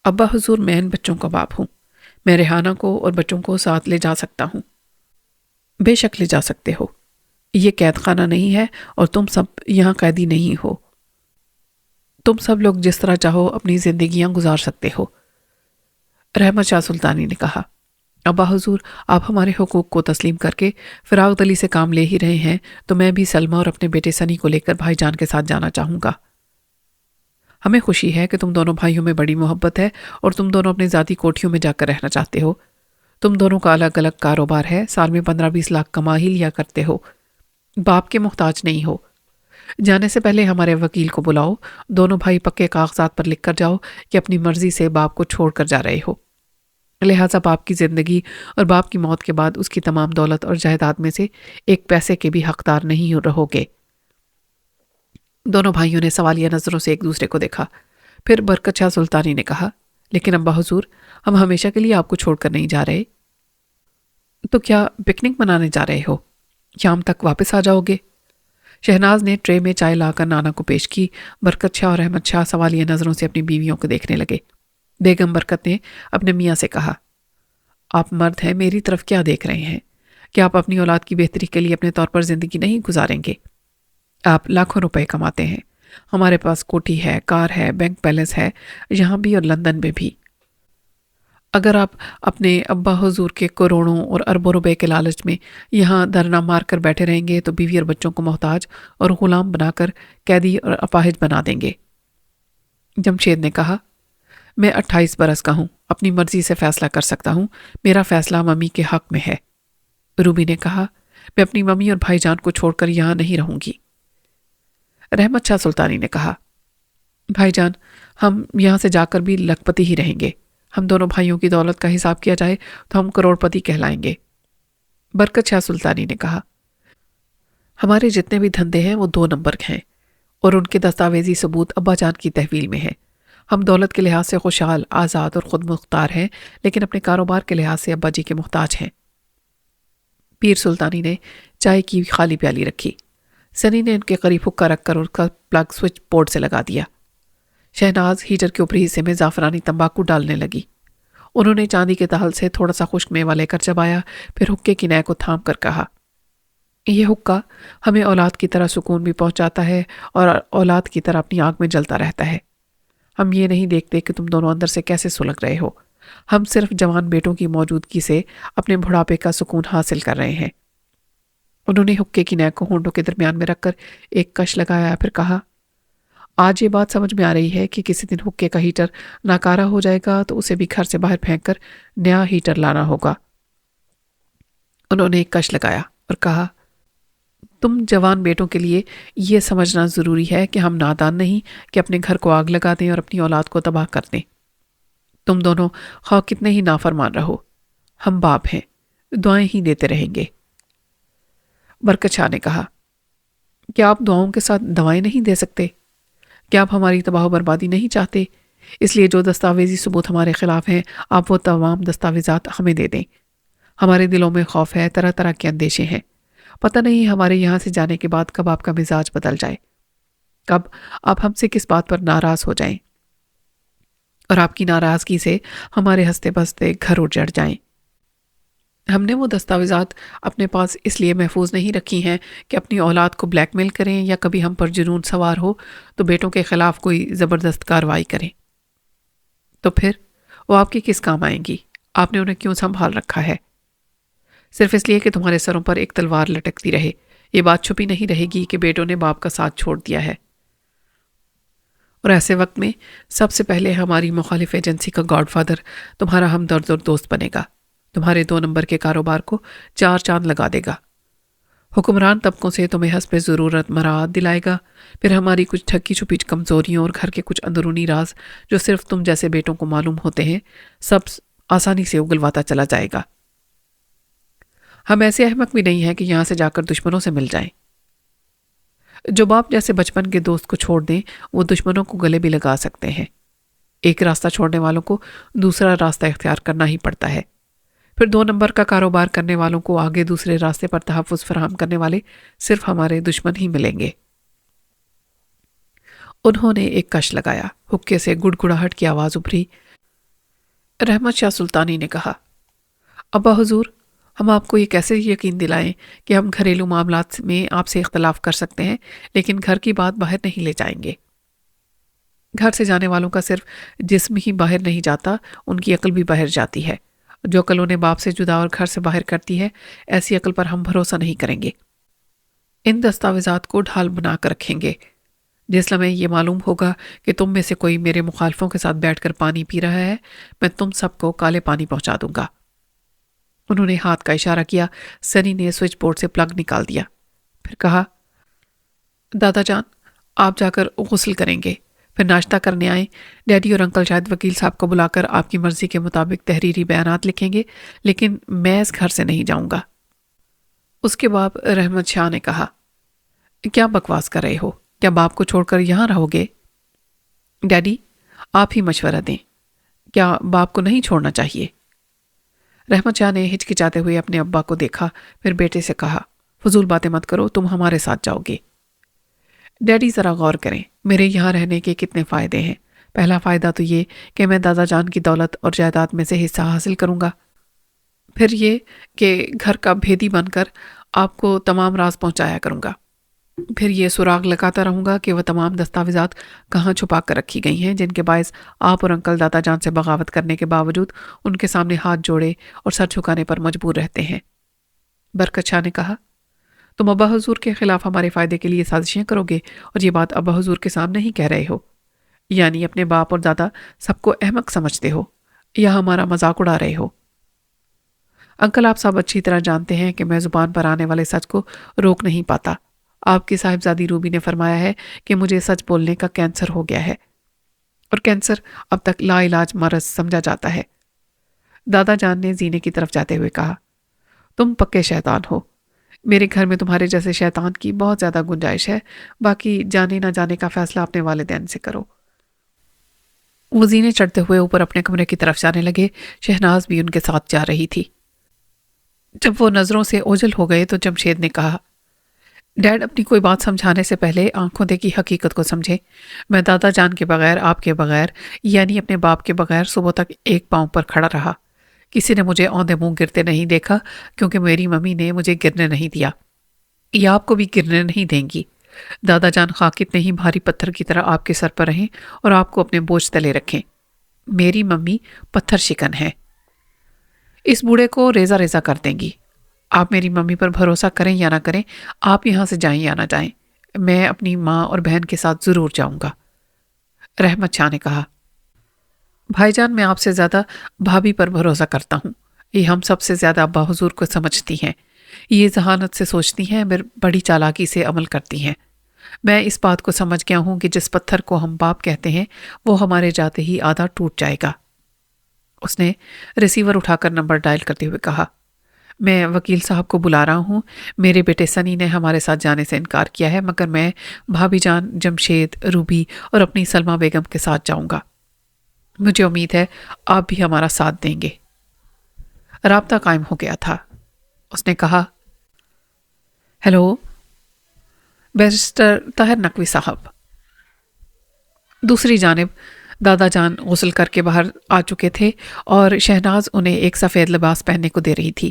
ابا حضور، میں ان بچوں کا باپ ہوں، میں ریحانہ کو اور بچوں کو ساتھ لے جا سکتا ہوں۔ بے شک لے جا سکتے ہو، یہ قید خانہ نہیں ہے اور تم سب یہاں قیدی نہیں ہو، تم سب لوگ جس طرح چاہو اپنی زندگیاں گزار سکتے ہو۔ رحمت شاہ سلطانی نے کہا، ابا حضور، آپ ہمارے حقوق کو تسلیم کر کے فراغ دلی سے کام لے ہی رہے ہیں تو میں بھی سلمہ اور اپنے بیٹے سنی کو لے کر بھائی جان کے ساتھ جانا چاہوں گا۔ ہمیں خوشی ہے کہ تم دونوں بھائیوں میں بڑی محبت ہے اور تم دونوں اپنے ذاتی کوٹھیوں میں جا کر رہنا چاہتے ہو۔ تم دونوں کا الگ الگ کاروبار ہے، سال میں 15-20 لاکھ کما ہی لیا کرتے ہو، باپ کے محتاج نہیں ہو۔ جانے سے پہلے ہمارے وکیل کو بلاؤ، دونوں بھائی پکے کاغذات پر لکھ کر جاؤ کہ اپنی مرضی سے باپ کو چھوڑ کر جا رہے ہو، لہٰذا باپ کی زندگی اور باپ کی موت کے بعد اس کی تمام دولت اور جائیداد میں سے ایک پیسے کے بھی حقدار نہیں رہو گے۔ دونوں بھائیوں نے سوالیہ نظروں سے ایک دوسرے کو دیکھا، پھر برکت شاہ سلطانی نے کہا، لیکن ابا حضور، ہم ہمیشہ کے لیے آپ کو چھوڑ کر نہیں جا رہے، تو کیا پکنک منانے جا رہے ہو؟ شام تک واپس آ جاؤ گے؟ شہناز نے ٹرے میں چائے لا کر نانا کو پیش کی۔ برکت شاہ اور احمد شاہ سوالیہ نظروں سے اپنی بیویوں کو دیکھنے لگے۔ بیگم برکت نے اپنے میاں سے کہا، آپ مرد ہیں، میری طرف کیا دیکھ رہے ہیں؟ کیا آپ اپنی اولاد کی بہتری کے لیے اپنے طور پر زندگی نہیں گزاریں گے؟ آپ لاکھوں روپے کماتے ہیں، ہمارے پاس کوٹھی ہے، کار ہے، بینک بیلنس ہے، یہاں بھی اور لندن میں بھی۔ اگر آپ اپنے ابا حضور کے کروڑوں اور اربوں روپے کے لالچ میں یہاں دھرنا مار کر بیٹھے رہیں گے تو بیوی اور بچوں کو محتاج اور غلام بنا کر قیدی اور اپاہج بنا دیں گے۔ جمشید نے کہا، میں 28 برس کا ہوں، اپنی مرضی سے فیصلہ کر سکتا ہوں، میرا فیصلہ ممی کے حق میں ہے۔ روبی نے کہا، میں اپنی ممی اور بھائی جان کو چھوڑ کر یہاں نہیں رہوں گی۔ رحمت شاہ سلطانی نے کہا، بھائی جان، ہم یہاں سے جا کر بھی لکھپتی ہی رہیں گے، ہم دونوں بھائیوں کی دولت کا حساب کیا جائے تو ہم کروڑ پتی کہلائیں گے۔ برکت شاہ سلطانی نے کہا، ہمارے جتنے بھی دھندے ہیں وہ 2 نمبر ہیں اور ان کے دستاویزی ثبوت ابا جان کی تحویل میں ہے۔ ہم دولت کے لحاظ سے خوشحال، آزاد اور خود مختار ہیں، لیکن اپنے کاروبار کے لحاظ سے ابا جی کے محتاج ہیں۔ پیر سلطانی نے چائے کی خالی پیالی رکھی، سنی نے ان کے قریب حکا رکھ کر اس کا پلگ سوئچ بورڈ سے لگا دیا۔ شہناز ہیٹر کے اوپری حصے میں زعفرانی تمباکو ڈالنے لگی انہوں نے چاندی کے تہل سے تھوڑا سا خشک میوہ لے کر چبایا، پھر حقے کی نئے کو تھام کر کہا، یہ حقہ ہمیں اولاد کی طرح سکون بھی پہنچاتا ہے اور اولاد کی طرح اپنی آنکھ میں جلتا رہتا ہے۔ ہم یہ نہیں دیکھتے کہ تم دونوں اندر سے کیسے سلگ رہے ہو، ہم صرف جوان بیٹوں کی موجودگی سے اپنے بڑھاپے کا سکون حاصل کر رہے ہیں۔ انہوں نے حقے کی نئے کو ہونٹوں کے درمیان میں رکھ کر ایک کش لگایا، پھر کہا، آج یہ بات سمجھ میں آ رہی ہے کہ کسی دن حقے کا ہیٹر ناکارہ ہو جائے گا تو اسے بھی گھر سے باہر پھینک کر نیا ہیٹر لانا ہوگا۔ انہوں نے ایک کش لگایا اور کہا، تم جوان بیٹوں کے لیے یہ سمجھنا ضروری ہے کہ ہم نادان نہیں کہ اپنے گھر کو آگ لگا دیں اور اپنی اولاد کو تباہ کر دیں۔ تم دونوں خواہ کتنے ہی نافرمان رہو، ہم باپ ہیں، دعائیں ہی دیتے رہیں گے۔ برکت شاہ نے کہا، کیا آپ دعاؤں کے ساتھ دوائیں نہیں دے سکتے؟ کیا آپ ہماری تباہ و بربادی نہیں چاہتے؟ اس لیے جو دستاویزی ثبوت ہمارے خلاف ہیں، آپ وہ تمام دستاویزات ہمیں دے دیں۔ ہمارے دلوں میں خوف ہے، طرح طرح کے اندیشے ہیں۔ پتہ نہیں ہمارے یہاں سے جانے کے بعد کب آپ کا مزاج بدل جائے، کب آپ ہم سے کس بات پر ناراض ہو جائیں اور آپ کی ناراضگی سے ہمارے ہنستے بستے گھر اجڑ جائیں۔ ہم نے وہ دستاویزات اپنے پاس اس لیے محفوظ نہیں رکھی ہیں کہ اپنی اولاد کو بلیک میل کریں یا کبھی ہم پر جنون سوار ہو تو بیٹوں کے خلاف کوئی زبردست کارروائی کریں۔ تو پھر وہ آپ کے کس کام آئیں گی؟ آپ نے انہیں کیوں سنبھال رکھا ہے؟ صرف اس لیے کہ تمہارے سروں پر ایک تلوار لٹکتی رہے۔ یہ بات چھپی نہیں رہے گی کہ بیٹوں نے باپ کا ساتھ چھوڑ دیا ہے، اور ایسے وقت میں سب سے پہلے ہماری مخالف ایجنسی کا گاڈ فادر تمہارا ہمدرد اور دوست بنے گا، تمہارے 2 نمبر کے کاروبار کو 4 چاند لگا دے گا، حکمران طبقوں سے تمہیں حسب ضرورت مراعات دلائے گا، پھر ہماری کچھ ٹھکی چھپی کمزوریوں اور گھر کے کچھ اندرونی راز جو صرف تم جیسے بیٹوں کو معلوم ہوتے ہیں، سب آسانی سے اگلواتا چلا جائے گا۔ ہم ایسے احمق بھی نہیں ہیں کہ یہاں سے جا کر دشمنوں سے مل جائیں۔ جو باپ جیسے بچپن کے دوست کو چھوڑ دیں وہ دشمنوں کو گلے بھی لگا سکتے ہیں۔ ایک راستہ چھوڑنے والوں کو دوسرا راستہ اختیار کرنا ہی پڑتا ہے۔ پھر 2 نمبر کا کاروبار کرنے والوں کو آگے دوسرے راستے پر تحفظ فراہم کرنے والے صرف ہمارے دشمن ہی ملیں گے۔ انہوں نے ایک کش لگایا، حقے سے گڑ گڑاہٹ کی آواز ابھری۔ رحمت شاہ سلطانی نے کہا، ابا حضور، ہم آپ کو یہ کیسے یقین دلائیں کہ ہم گھریلو معاملات میں آپ سے اختلاف کر سکتے ہیں لیکن گھر کی بات باہر نہیں لے جائیں گے۔ گھر سے جانے والوں کا صرف جسم ہی باہر نہیں جاتا، ان کی عقل بھی باہر جاتی ہے۔ جو عقل انہیں باپ سے جدا اور گھر سے باہر کرتی ہے، ایسی عقل پر ہم بھروسہ نہیں کریں گے۔ ان دستاویزات کو ڈھال بنا کر رکھیں گے۔ جس لمحے یہ معلوم ہوگا کہ تم میں سے کوئی میرے مخالفوں کے ساتھ بیٹھ کر پانی پی رہا ہے، میں تم سب کو کالے پانی پہنچا دوں گا۔ انہوں نے ہاتھ کا اشارہ کیا۔ سنی نے سوئچ بورڈ سے پلگ نکال دیا، پھر کہا، دادا جان، آپ جا کر غسل کریں گے، پھر ناشتہ کرنے آئیں۔ ڈیڈی اور انکل شاید وکیل صاحب کو بلا کر آپ کی مرضی کے مطابق تحریری بیانات لکھیں گے، لیکن میں اس گھر سے نہیں جاؤں گا۔ اس کے بعد رحمت شاہ نے کہا، کیا بکواس کر رہے ہو؟ کیا باپ کو چھوڑ کر یہاں رہو گے؟ ڈیڈی، آپ ہی مشورہ دیں، کیا باپ کو نہیں چھوڑنا چاہیے؟ رحمت شاہ نے ہچکچاتے ہوئے اپنے ابا کو دیکھا، پھر بیٹے سے کہا، فضول باتیں مت کرو، تم ہمارے ساتھ جاؤ گے۔ ڈیڈی ذرا غور کریں، میرے یہاں رہنے کے کتنے فائدے ہیں۔ پہلا فائدہ تو یہ کہ میں دادا جان کی دولت اور جائیداد میں سے حصہ حاصل کروں گا، پھر یہ کہ گھر کا بھیدی بن کر آپ کو تمام راز پہنچایا کروں گا، پھر یہ سراغ لگاتا رہوں گا کہ وہ تمام دستاویزات کہاں چھپا کر رکھی گئی ہیں جن کے باعث آپ اور انکل دادا جان سے بغاوت کرنے کے باوجود ان کے سامنے ہاتھ جوڑے اور سر جھکانے پر مجبور رہتے ہیں۔ برکت شاہ نے کہا، تم ابا حضور کے خلاف ہمارے فائدے کے لیے سازشیں کرو گے اور یہ بات ابا حضور کے سامنے ہی کہہ رہے ہو، یعنی اپنے باپ اور دادا سب کو احمق سمجھتے ہو یا ہمارا مذاق اڑا رہے ہو؟ انکل، آپ سب اچھی طرح جانتے ہیں کہ میں زبان پر آنے والے سچ کو روک نہیں پاتا۔ آپ کی صاحبزادی روبی نے فرمایا ہے کہ مجھے سچ بولنے کا کینسر ہو گیا ہے، اور کینسر اب تک لا علاج مرض سمجھا جاتا ہے۔ دادا جان نے زینے کی طرف جاتے ہوئے کہا، تم پکے شیطان ہو، میرے گھر میں تمہارے جیسے شیطان کی بہت زیادہ گنجائش ہے، باقی جانے نہ جانے کا فیصلہ اپنے والدین سے کرو۔ وہ زینے چڑھتے ہوئے اوپر اپنے کمرے کی طرف جانے لگے۔ شہناز بھی ان کے ساتھ جا رہی تھی۔ جب وہ نظروں سے اوجھل ہو گئے تو جمشید نے کہا، ڈیڈ اپنی کوئی بات سمجھانے سے پہلے آنکھوں دیکھی حقیقت کو سمجھے۔ میں دادا جان کے بغیر، آپ کے بغیر، یعنی اپنے باپ کے بغیر صبح تک ایک پاؤں پر کھڑا رہا۔ کسی نے مجھے اوندے منہ گرتے نہیں دیکھا کیونکہ میری ممی نے مجھے گرنے نہیں دیا، یا آپ کو بھی گرنے نہیں دیں گی۔ دادا جان خواہ کتنے ہی بھاری پتھر کی طرح آپ کے سر پر رہیں اور آپ کو اپنے بوجھ تلے رکھیں، میری ممی پتھر شکن ہے، اس بوڑھے کو ریزہ ریزہ کر دیں گی۔ آپ میری ممی پر بھروسہ کریں یا نہ کریں، آپ یہاں سے جائیں یا نہ جائیں، میں اپنی ماں اور بہن کے ساتھ ضرور جاؤں گا۔ رحمت شاہ نے کہا، بھائی جان میں آپ سے زیادہ بھابھی پر بھروسہ کرتا ہوں، یہ ہم سب سے زیادہ ابا حضور کو سمجھتی ہیں، یہ ذہانت سے سوچتی ہیں، بڑی چالاکی سے عمل کرتی ہیں۔ میں اس بات کو سمجھ گیا ہوں کہ جس پتھر کو ہم باپ کہتے ہیں وہ ہمارے جاتے ہی آدھا ٹوٹ جائے گا۔ اس نے ریسیور اٹھا کر نمبر ڈائل کرتے ہوئے کہا، میں وکیل صاحب کو بلا رہا ہوں، میرے بیٹے سنی نے ہمارے ساتھ جانے سے انکار کیا ہے، مگر میں بھابھی جان، جمشید، روبی اور اپنی سلمہ بیگم کے ساتھ جاؤں گا۔ مجھے امید ہے آپ بھی ہمارا ساتھ دیں گے۔ رابطہ قائم ہو گیا تھا۔ اس نے کہا، ہیلو بیرسٹر طاہر نقوی صاحب۔ دوسری جانب دادا جان غسل کر کے باہر آ چکے تھے اور شہناز انہیں ایک سفید لباس پہننے کو دے رہی تھی۔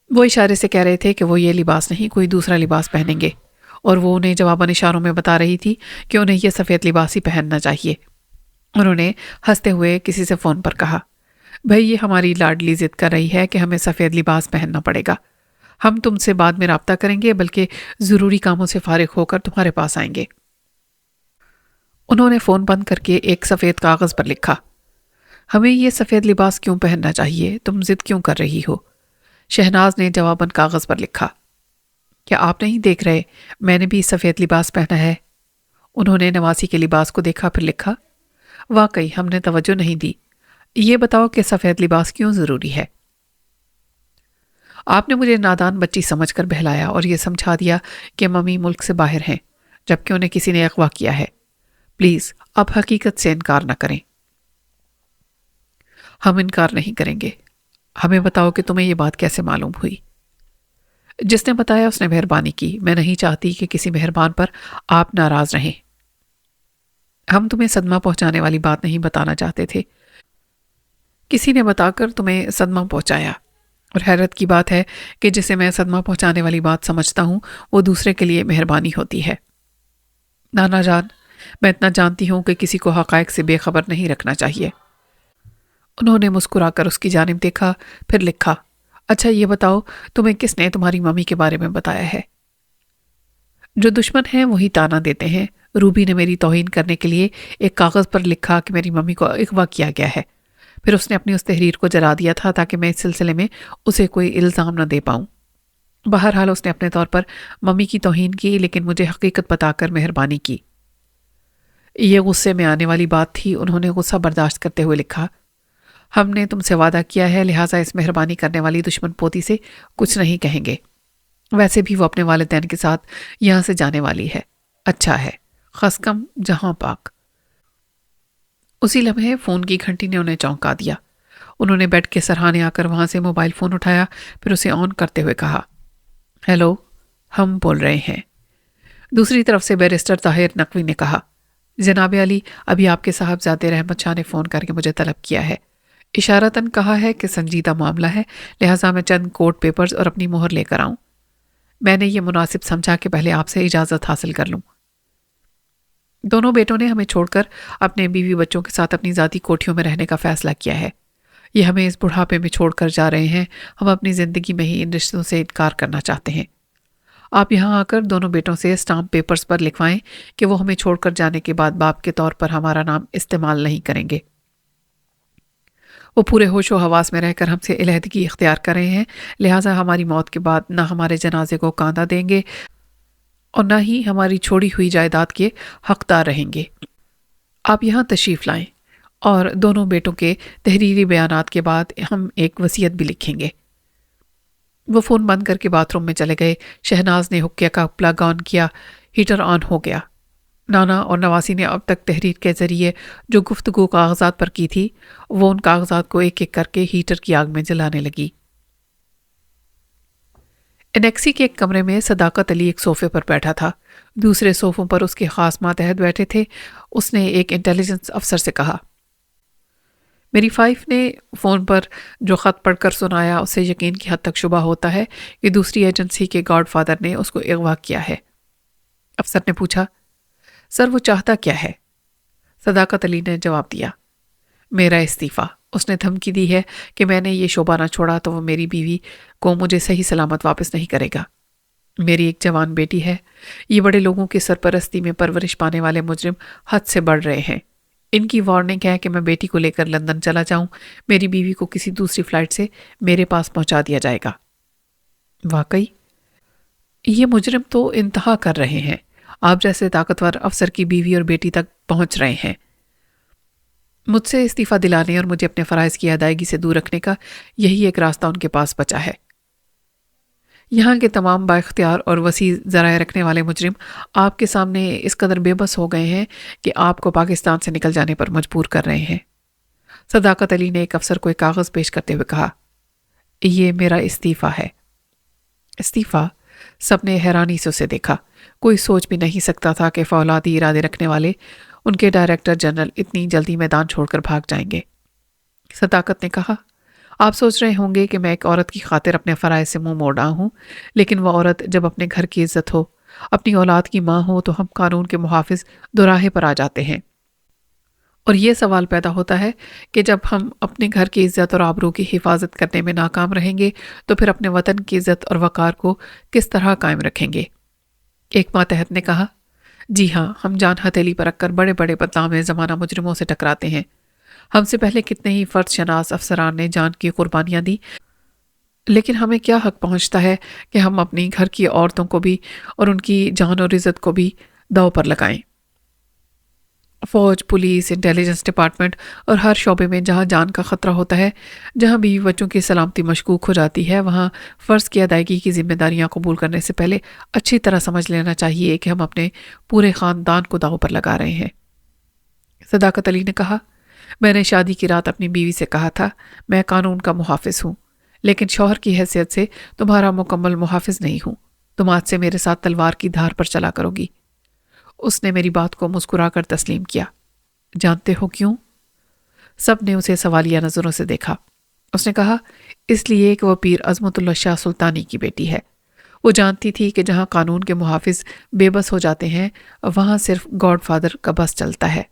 وہ اشارے سے کہہ رہے تھے کہ وہ یہ لباس نہیں کوئی دوسرا لباس پہنیں گے، اور وہ انہیں جواباً اشاروں میں بتا رہی تھی کہ انہیں یہ سفید لباس ہی پہننا چاہیے۔ انہوں نے ہنستے ہوئے کسی سے فون پر کہا، بھئی یہ ہماری لاڈلی ضد کر رہی ہے کہ ہمیں سفید لباس پہننا پڑے گا، ہم تم سے بعد میں رابطہ کریں گے، بلکہ ضروری کاموں سے فارغ ہو کر تمہارے پاس آئیں گے۔ انہوں نے فون بند کر کے ایک سفید کاغذ پر لکھا، ہمیں یہ سفید لباس کیوں پہننا چاہیے، تم ضد کیوں کر رہی ہو؟ شہناز نے جواباً کاغذ پر لکھا، کیا آپ نہیں دیکھ رہے میں نے بھی سفید لباس پہنا ہے؟ انہوں نے نواسی کے لباس کو دیکھا، پھر لکھا، واقعی ہم نے توجہ نہیں دی، یہ بتاؤ کہ سفید لباس کیوں ضروری ہے؟ آپ نے مجھے نادان بچی سمجھ کر بہلایا اور یہ سمجھا دیا کہ ممی ملک سے باہر ہیں، جبکہ انہیں کسی نے اغوا کیا ہے۔ پلیز اب حقیقت سے انکار نہ کریں۔ ہم انکار نہیں کریں گے، ہمیں بتاؤ کہ تمہیں یہ بات کیسے معلوم ہوئی؟ جس نے بتایا اس نے مہربانی کی، میں نہیں چاہتی کہ کسی مہربان پر آپ ناراض رہیں۔ ہم تمہیں صدمہ پہنچانے والی بات نہیں بتانا چاہتے تھے، کسی نے بتا کر تمہیں صدمہ پہنچایا، اور حیرت کی بات ہے کہ جسے میں صدمہ پہنچانے والی بات سمجھتا ہوں وہ دوسرے کے لیے مہربانی ہوتی ہے۔ نانا جان، میں اتنا جانتی ہوں کہ کسی کو حقائق سے بے خبر نہیں رکھنا چاہیے۔ انہوں نے مسکرا کر اس کی جانب دیکھا، پھر لکھا، اچھا یہ بتاؤ تمہیں کس نے تمہاری ممی کے بارے میں بتایا ہے؟ جو دشمن ہیں وہی تانا دیتے ہیں۔ روبی نے میری توہین کرنے کے لیے ایک کاغذ پر لکھا کہ میری ممی کو اغوا کیا گیا ہے، پھر اس نے اپنی اس تحریر کو جلا دیا تھا تاکہ میں اس سلسلے میں اسے کوئی الزام نہ دے پاؤں۔ بہرحال اس نے اپنے طور پر ممی کی توہین کی، لیکن مجھے حقیقت بتا کر مہربانی کی۔ یہ غصے میں آنے والی بات تھی۔ انہوں نے غصہ برداشت کرتے ہوئے لکھا، ہم نے تم سے وعدہ کیا ہے، لہٰذا اس مہربانی کرنے والی دشمن پوتی سے کچھ نہیں کہیں گے۔ ویسے بھی وہ اپنے والدین کے ساتھ یہاں سے جانے والی ہے۔ اچھا ہے، خس کم جہاں پاک۔ اسی لمحے فون کی گھنٹی نے انہیں چونکا دیا۔ انہوں نے بیڈ کے سرہانے آ کر وہاں سے موبائل فون اٹھایا، پھر اسے آن کرتے ہوئے کہا، ہیلو، ہم بول رہے ہیں۔ دوسری طرف سے بیرسٹر طاہر نقوی نے کہا، جناب علی، ابھی آپ کے صاحبزادے رحمت شاہ نے فون کر کے مجھے طلب کیا ہے، اشارتاً کہا ہے کہ سنجیدہ معاملہ ہے، لہٰذا میں چند کورٹ پیپرز اور اپنی مہر لے کر آؤں۔ میں نے یہ مناسب سمجھا کہ پہلے آپ سے اجازت حاصل کر لوں۔ دونوں بیٹوں نے ہمیں چھوڑ کر اپنے بیوی بچوں کے ساتھ اپنی ذاتی کوٹھیوں میں رہنے کا فیصلہ کیا ہے۔ یہ ہمیں اس بڑھاپے میں چھوڑ کر جا رہے ہیں، ہم اپنی زندگی میں ہی ان رشتوں سے انکار کرنا چاہتے ہیں۔ آپ یہاں آ کر دونوں بیٹوں سے اسٹامپ پیپرز پر لکھوائیں کہ وہ ہمیں چھوڑ کر جانے کے بعد باپ کے طور پر ہمارا نام استعمال نہیں کریں گے۔ وہ پورے ہوش و حواس میں رہ کر ہم سے علیحدگی اختیار کر رہے ہیں، لہٰذا ہماری موت کے بعد نہ ہمارے جنازے کو کاندھا دیں گے اور نہ ہی ہماری چھوڑی ہوئی جائیداد کے حقدار رہیں گے۔ آپ یہاں تشریف لائیں، اور دونوں بیٹوں کے تحریری بیانات کے بعد ہم ایک وصیت بھی لکھیں گے۔ وہ فون بند کر کے باتھ روم میں چلے گئے۔ شہناز نے حقیہ کا پلگ آن کیا، ہیٹر آن ہو گیا۔ نانا اور نواسی نے اب تک تحریر کے ذریعے جو گفتگو کاغذات پر کی تھی، وہ ان کاغذات کو ایک ایک کر کے ہیٹر کی آگ میں جلانے لگی۔ انیکسی کے ایک کمرے میں صداقت علی ایک صوفے پر بیٹھا تھا، دوسرے صوفوں پر اس کے خاص ماتحت بیٹھے تھے۔ اس نے ایک انٹیلیجنس افسر سے کہا، میری فائف نے فون پر جو خط پڑھ کر سنایا اسے یقین کی حد تک شبہ ہوتا ہے کہ دوسری ایجنسی کے گاڈ فادر نے اس کو اغوا کیا ہے۔ افسر نے پوچھا، سر وہ چاہتا کیا ہے؟ صداقت علی نے جواب دیا، میرا استعفیٰ۔ اس نے دھمکی دی ہے کہ میں نے یہ شعبہ نہ چھوڑا تو وہ میری بیوی کو مجھے صحیح سلامت واپس نہیں کرے گا۔ میری ایک جوان بیٹی ہے۔ یہ بڑے لوگوں کی سرپرستی میں پرورش پانے والے مجرم حد سے بڑھ رہے ہیں۔ ان کی وارننگ ہے کہ میں بیٹی کو لے کر لندن چلا جاؤں، میری بیوی کو کسی دوسری فلائٹ سے میرے پاس پہنچا دیا جائے گا۔ واقعی یہ مجرم تو انتہا کر رہے ہیں، آپ جیسے طاقتور افسر کی بیوی اور بیٹی تک پہنچ رہے ہیں۔ مجھ سے استعفیٰ دلانے اور مجھے اپنے فرائض کی ادائیگی سے دور رکھنے کا یہی ایک راستہ ان کے پاس بچا ہے۔ یہاں کے تمام بااختیار اور وسیع ذرائع رکھنے والے مجرم آپ کے سامنے اس قدر بے بس ہو گئے ہیں کہ آپ کو پاکستان سے نکل جانے پر مجبور کر رہے ہیں۔ صداقت علی نے ایک افسر کو ایک کاغذ پیش کرتے ہوئے کہا، یہ میرا استعفیٰ ہے۔ استعفیٰ؟ سب نے حیرانی سے اسے دیکھا۔ کوئی سوچ بھی نہیں سکتا تھا کہ فولادی ارادے رکھنے والے ان کے ڈائریکٹر جنرل اتنی جلدی میدان چھوڑ کر بھاگ جائیں گے۔ صداقت نے کہا، آپ سوچ رہے ہوں گے کہ میں ایک عورت کی خاطر اپنے فرائض سے منہ موڑا ہوں، لیکن وہ عورت جب اپنے گھر کی عزت ہو، اپنی اولاد کی ماں ہو، تو ہم قانون کے محافظ دوراہے پر آ جاتے ہیں۔ اور یہ سوال پیدا ہوتا ہے کہ جب ہم اپنے گھر کی عزت اور آبرو کی حفاظت کرنے میں ناکام رہیں گے تو پھر اپنے وطن کی عزت اور وقار کو کس طرح قائم رکھیں گے؟ ایک ماتحت نے کہا، جی ہاں، ہم جان ہتھیلی پر رکھ کر بڑے بڑے بدنام زمانہ مجرموں سے ٹکراتے ہیں۔ ہم سے پہلے کتنے ہی فرد شناس افسران نے جان کی قربانیاں دی، لیکن ہمیں کیا حق پہنچتا ہے کہ ہم اپنی گھر کی عورتوں کو بھی اور ان کی جان اور عزت کو بھی داؤ پر لگائیں؟ فوج، پولیس، انٹیلیجنس ڈپارٹمنٹ اور ہر شعبے میں جہاں جان کا خطرہ ہوتا ہے، جہاں بیوی بچوں کی سلامتی مشکوک ہو جاتی ہے، وہاں فرض کی ادائیگی کی ذمہ داریاں قبول کرنے سے پہلے اچھی طرح سمجھ لینا چاہیے کہ ہم اپنے پورے خاندان کو داؤ پر لگا رہے ہیں۔ صداقت علی نے کہا، میں نے شادی کی رات اپنی بیوی سے کہا تھا، میں قانون کا محافظ ہوں، لیکن شوہر کی حیثیت سے تمہارا مکمل محافظ نہیں ہوں۔ تم آج سے میرے ساتھ تلوار کی دھار پر چلا کرو گی۔ اس نے میری بات کو مسکرا کر تسلیم کیا۔ جانتے ہو کیوں؟ سب نے اسے سوالیہ نظروں سے دیکھا۔ اس نے کہا، اس لیے کہ وہ پیر عظمت اللہ شاہ سلطانی کی بیٹی ہے۔ وہ جانتی تھی کہ جہاں قانون کے محافظ بے بس ہو جاتے ہیں، وہاں صرف گاڈ فادر کا بس چلتا ہے۔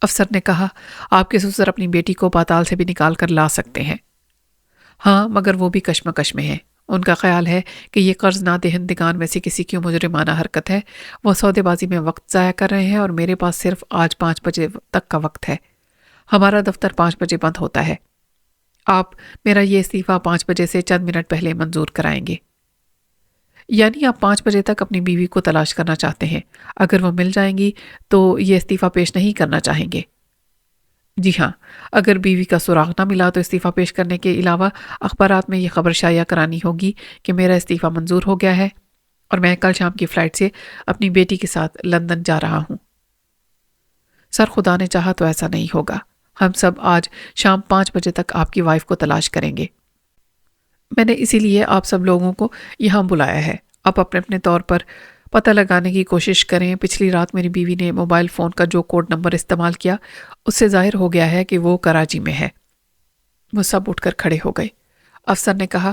افسر نے کہا، آپ کے سسر اپنی بیٹی کو پاتال سے بھی نکال کر لا سکتے ہیں۔ ہاں، مگر وہ بھی کشمکش میں ہیں۔ ان کا خیال ہے کہ یہ قرض نہ دہندگان میں سے کسی کی مجرمانہ حرکت ہے۔ وہ سودے بازی میں وقت ضائع کر رہے ہیں اور میرے پاس صرف آج 5 بجے تک کا وقت ہے۔ ہمارا دفتر 5 بجے بند ہوتا ہے۔ آپ میرا یہ استعفیٰ 5 بجے سے چند منٹ پہلے منظور کرائیں گے۔ یعنی آپ 5 بجے تک اپنی بیوی کو تلاش کرنا چاہتے ہیں۔ اگر وہ مل جائیں گی تو یہ استعفیٰ پیش نہیں کرنا چاہیں گے؟ جی ہاں، اگر بیوی کا سراغ نہ ملا تو استعفیٰ پیش کرنے کے علاوہ اخبارات میں یہ خبر شائع کرانی ہوگی کہ میرا استعفیٰ منظور ہو گیا ہے اور میں کل شام کی فلائٹ سے اپنی بیٹی کے ساتھ لندن جا رہا ہوں۔ سر، خدا نے چاہا تو ایسا نہیں ہوگا۔ ہم سب آج شام 5 بجے تک آپ کی وائف کو تلاش کریں گے۔ میں نے اسی لیے آپ سب لوگوں کو یہاں بلایا ہے۔ آپ اپنے اپنے طور پر پتہ لگانے کی کوشش کریں۔ پچھلی رات میری بیوی نے موبائل فون کا جو کوڈ نمبر استعمال کیا، اس سے ظاہر ہو گیا ہے کہ وہ کراچی میں ہے۔ وہ سب اٹھ کر کھڑے ہو گئے۔ افسر نے کہا،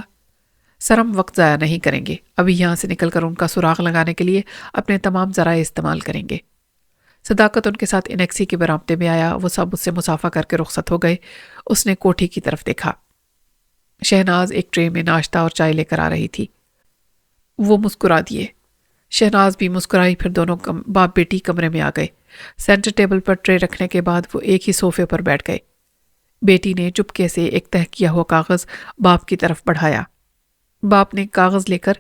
سر ہم وقت ضائع نہیں کریں گے، ابھی یہاں سے نکل کر ان کا سراغ لگانے کے لیے اپنے تمام ذرائع استعمال کریں گے۔ صداقت ان کے ساتھ انیکسی کے برآمدے میں آیا۔ وہ سب اس سے مصافحہ کر کے رخصت ہو گئے۔ اس نے کوٹھی کی طرف دیکھا۔ شہناز ایک ٹرے میں ناشتہ اور چائے لے کر آ رہی تھی۔ وہ مسکرا دیے۔ شہناز بھی مسکرائی۔ پھر دونوں باپ بیٹی کمرے میں آ گئے۔ سینٹر ٹیبل پر ٹرے رکھنے کے بعد وہ ایک ہی صوفے پر بیٹھ گئے۔ بیٹی نے چپکے سے ایک تہہ کیا ہوا کاغذ باپ کی طرف بڑھایا۔ باپ نے کاغذ لے کر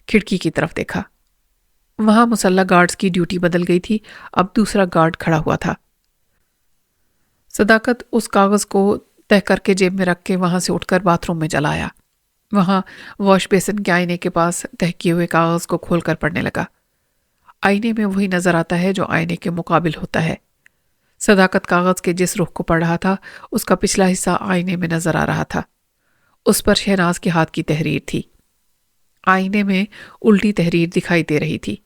کھڑکی کی طرف دیکھا۔ وہاں مسلح گارڈز کی ڈیوٹی بدل گئی تھی، اب دوسرا گارڈ کھڑا ہوا تھا۔ صداقت اس کاغذ کو تہہ کر کے جیب میں رکھ کے وہاں سے اٹھ کر باتھ روم میں چلا آیا۔ وہاں واش بیسن کے آئینے کے پاس تہہ کیے ہوئے کاغذ کو کھول کر پڑھنے لگا۔ آئینے میں وہی نظر آتا ہے جو آئینے کے مقابل ہوتا ہے۔ صداقت کاغذ کے جس رخ کو پڑھ رہا تھا اس کا پچھلا حصہ آئینے میں نظر آ رہا تھا۔ اس پر شہناز کے ہاتھ کی تحریر تھی۔ آئینے میں الٹی تحریر دکھائی دے رہی تھی۔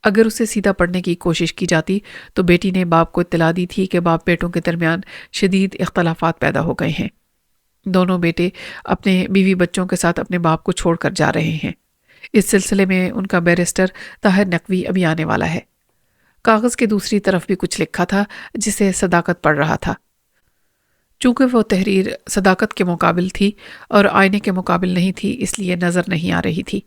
اگر اسے سیدھا پڑھنے کی کوشش کی جاتی تو بیٹی نے باپ کو اطلاع دی تھی کہ باپ بیٹوں کے درمیان شدید اختلافات پیدا ہو گئے ہیں۔ دونوں بیٹے اپنے بیوی بچوں کے ساتھ اپنے باپ کو چھوڑ کر جا رہے ہیں۔ اس سلسلے میں ان کا بیرسٹر طاہر نقوی ابھی آنے والا ہے۔ کاغذ کے دوسری طرف بھی کچھ لکھا تھا جسے صداقت پڑھ رہا تھا۔ چونکہ وہ تحریر صداقت کے مقابل تھی اور آئینے کے مقابل نہیں تھی، اس لیے نظر نہیں آ رہی تھی۔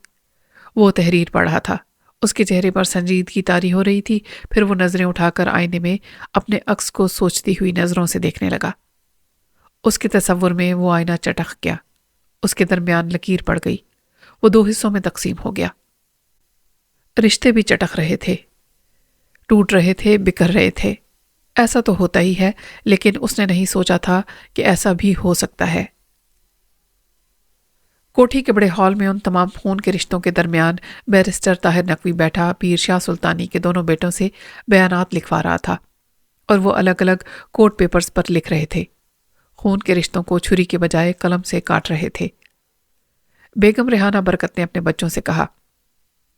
وہ تحریر پڑھ رہا تھا، اس کے چہرے پر سنجیدگی طاری ہو رہی تھی۔ پھر وہ نظریں اٹھا کر آئینے میں اپنے عکس کو سوچتی ہوئی نظروں سے دیکھنے لگا۔ اس کے تصور میں وہ آئینہ چٹک گیا، اس کے درمیان لکیر پڑ گئی، وہ دو حصوں میں تقسیم ہو گیا۔ رشتے بھی چٹک رہے تھے، ٹوٹ رہے تھے، بکھر رہے تھے۔ ایسا تو ہوتا ہی ہے، لیکن اس نے نہیں سوچا تھا کہ ایسا بھی ہو سکتا ہے۔ کوٹھی کے بڑے ہال میں ان تمام خون کے رشتوں کے درمیان بیرسٹر طاہر نقوی بیٹھا پیر شاہ سلطانی کے دونوں بیٹوں سے بیانات لکھوا رہا تھا، اور وہ الگ الگ کورٹ پیپرز پر لکھ رہے تھے۔ خون کے رشتوں کو چھری کے بجائے قلم سے کاٹ رہے تھے۔ بیگم ریحانہ برکت نے اپنے بچوں سے کہا،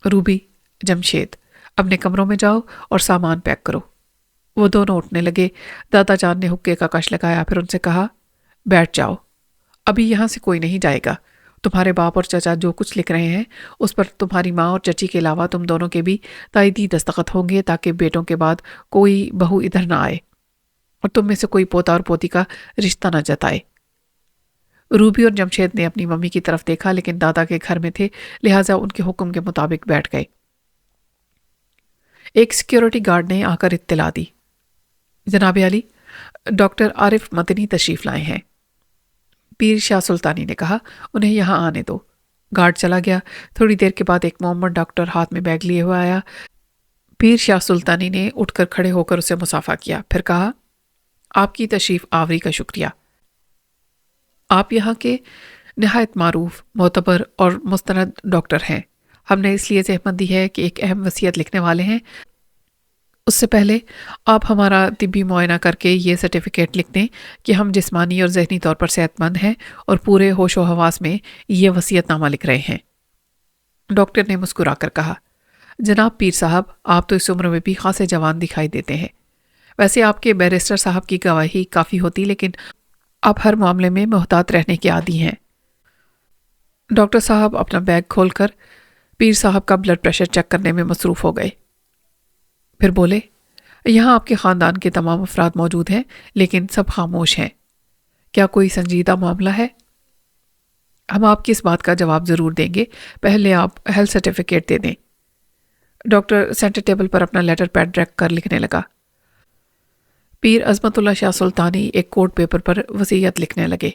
روبی، جمشید، اپنے کمروں میں جاؤ اور سامان پیک کرو۔ وہ دونوں اٹھنے لگے۔ دادا جان نے حقے کا کش لگایا، پھر ان سے کہا، بیٹھ جاؤ، ابھی یہاں سے کوئی نہیں جائے گا۔ تمہارے باپ اور چچا جو کچھ لکھ رہے ہیں اس پر تمہاری ماں اور چچی کے علاوہ تم دونوں کے بھی تائیدی دستخط ہوں گے، تاکہ بیٹوں کے بعد کوئی بہو ادھر نہ آئے اور تم میں سے کوئی پوتا اور پوتی کا رشتہ نہ جتائے۔ روبی اور جمشید نے اپنی ممی کی طرف دیکھا، لیکن دادا کے گھر میں تھے، لہٰذا ان کے حکم کے مطابق بیٹھ گئے۔ ایک سیکیورٹی گارڈ نے آ کر اطلاع دی، جناب علی، ڈاکٹر عارف مدنی تشریف لائے ہیں۔ پیر شاہ سلطانی نے کہا، انہیں یہاں آنے دو۔ گارڈ چلا گیا۔ تھوڑی دیر کے بعد ایک مومن ڈاکٹر ہاتھ میں بیگ لیے ہوئے آیا۔ پیر شاہ سلطانی نے اٹھ کر کھڑے ہو کر اسے مصافحہ کیا، پھر کہا، آپ کی تشریف آوری کا شکریہ۔ آپ یہاں کے نہایت معروف، معتبر اور مستند ڈاکٹر ہیں۔ ہم نے اس لیے زحمت دی ہے کہ ایک اہم وصیت لکھنے والے ہیں۔ اس سے پہلے آپ ہمارا طبی معائنہ کر کے یہ سرٹیفکیٹ لکھ دیں کہ ہم جسمانی اور ذہنی طور پر صحت مند ہیں اور پورے ہوش و حواس میں یہ وصیت نامہ لکھ رہے ہیں۔ ڈاکٹر نے مسکرا کر کہا، جناب پیر صاحب، آپ تو اس عمر میں بھی خاصے جوان دکھائی دیتے ہیں۔ ویسے آپ کے بیرسٹر صاحب کی گواہی کافی ہوتی، لیکن آپ ہر معاملے میں محتاط رہنے کے عادی ہیں۔ ڈاکٹر صاحب اپنا بیگ کھول کر پیر صاحب کا بلڈ پریشر چیک کرنے میں مصروف ہو گئے، پھر بولے، یہاں آپ کے خاندان کے تمام افراد موجود ہیں، لیکن سب خاموش ہیں۔ کیا کوئی سنجیدہ معاملہ ہے؟ ہم آپ کی اس بات کا جواب ضرور دیں گے، پہلے آپ ہیلتھ سرٹیفکیٹ دے دیں۔ ڈاکٹر سینٹر ٹیبل پر اپنا لیٹر پیڈ رکھ کر لکھنے لگا۔ پیر عظمت اللہ شاہ سلطانی ایک کورٹ پیپر پر وصیت لکھنے لگے۔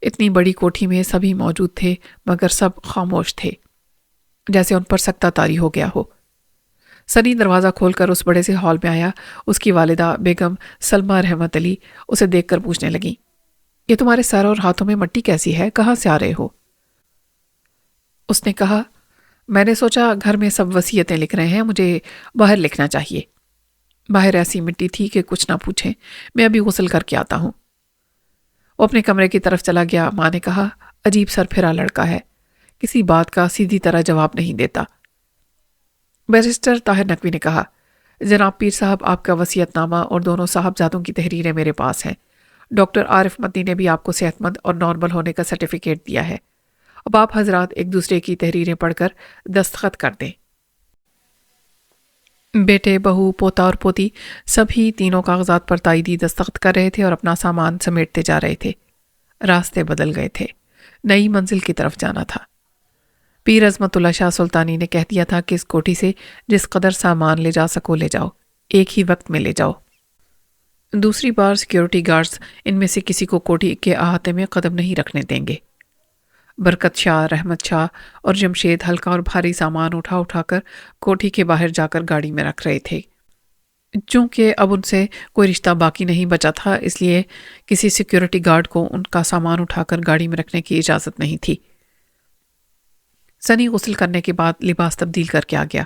اتنی بڑی کوٹھی میں سبھی موجود تھے، مگر سب خاموش تھے، جیسے ان پر سکتہ طاری ہو گیا ہو۔ سنی دروازہ کھول کر اس بڑے سے ہال میں آیا۔ اس کی والدہ بیگم سلمہ رحمت علی اسے دیکھ کر پوچھنے لگیں، یہ تمہارے سر اور ہاتھوں میں مٹی کیسی ہے؟ کہاں سے آ رہے ہو؟ اس نے کہا، میں نے سوچا گھر میں سب وصیتیں لکھ رہے ہیں، مجھے باہر لکھنا چاہیے۔ باہر ایسی مٹی تھی کہ کچھ نہ پوچھیں، میں ابھی غسل کر کے آتا ہوں۔ وہ اپنے کمرے کی طرف چلا گیا۔ ماں نے کہا، عجیب سر پھرا لڑکا ہے، کسی بات کا سیدھی طرح جواب نہیں دیتا۔ بیرسٹر طاہر نقوی نے کہا، جناب پیر صاحب، آپ کا وصیت نامہ اور دونوں صاحبزادوں کی تحریریں میرے پاس ہیں۔ ڈاکٹر عارف مدنی نے بھی آپ کو صحت مند اور نارمل ہونے کا سرٹیفکیٹ دیا ہے۔ اب آپ حضرات ایک دوسرے کی تحریریں پڑھ کر دستخط کر دیں۔ بیٹے، بہو، پوتا اور پوتی سبھی تینوں کاغذات پر تائیدی دستخط کر رہے تھے اور اپنا سامان سمیٹتے جا رہے تھے۔ راستے بدل گئے تھے، نئی منزل کی طرف جانا تھا۔ پیر عظمت اللہ شاہ سلطانی نے کہہ دیا تھا کہ اس کوٹھی سے جس قدر سامان لے جا سکو لے جاؤ، ایک ہی وقت میں لے جاؤ۔ دوسری بار سیکیورٹی گارڈز ان میں سے کسی کو کوٹھی کے احاطے میں قدم نہیں رکھنے دیں گے۔ برکت شاہ، رحمت شاہ اور جمشید ہلکا اور بھاری سامان اٹھا اٹھا کر کوٹھی کے باہر جا کر گاڑی میں رکھ رہے تھے۔ چونکہ اب ان سے کوئی رشتہ باقی نہیں بچا تھا، اس لیے کسی سیکیورٹی گارڈ کو ان کا سامان اٹھا کر گاڑی میں رکھنے کی اجازت نہیں تھی۔ سنی غسل کرنے کے بعد لباس تبدیل کر کے آ گیا۔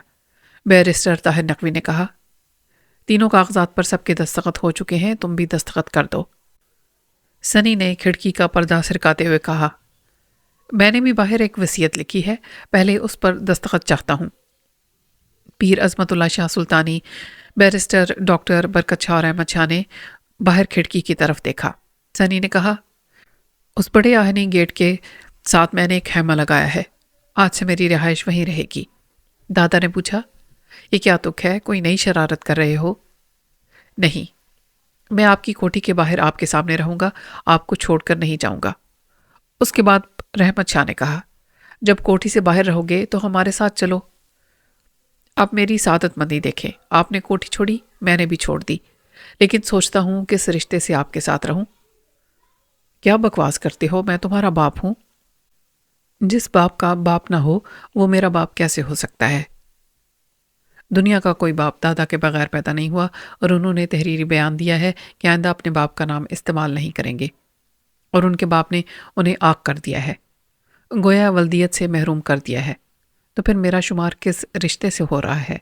بیرسٹر طاہر نقوی نے کہا، تینوں کاغذات پر سب کے دستخط ہو چکے ہیں، تم بھی دستخط کر دو۔ سنی نے کھڑکی کا پردہ سرکاتے ہوئے کہا، میں نے بھی باہر ایک وصیت لکھی ہے، پہلے اس پر دستخط چاہتا ہوں۔ پیر عظمت اللہ شاہ سلطانی، بیرسٹر ڈاکٹر برکت شاہ اور احمد شاہ نے باہر کھڑکی کی طرف دیکھا۔ سنی نے کہا، اس بڑے آہنی گیٹ کے ساتھ میں نے ایک خیمہ لگایا ہے، آج سے میری رہائش وہیں رہے گی۔ دادا نے پوچھا، یہ کیا تک ہے، کوئی نئی شرارت کر رہے ہو؟ نہیں، میں آپ کی کوٹھی کے باہر آپ کے سامنے رہوں گا، آپ کو چھوڑ کر نہیں جاؤں گا۔ اس کے بعد رحمت شاہ نے کہا، جب کوٹھی سے باہر رہو گے تو ہمارے ساتھ چلو۔ آپ میری سعادت مندی دیکھیں، آپ نے کوٹھی چھوڑی، میں نے بھی چھوڑ دی، لیکن سوچتا ہوں کس رشتے سے آپ کے ساتھ رہوں۔ کیا بکواس کرتے ہو، میں تمہارا باپ ہوں۔ جس باپ کا باپ نہ ہو وہ میرا باپ کیسے ہو سکتا ہے؟ دنیا کا کوئی باپ دادا کے بغیر پیدا نہیں ہوا، اور انہوں نے تحریری بیان دیا ہے کہ آئندہ اپنے باپ کا نام استعمال نہیں کریں گے، اور ان کے باپ نے انہیں عاق کر دیا ہے، گویا ولدیت سے محروم کر دیا ہے، تو پھر میرا شمار کس رشتے سے ہو رہا ہے؟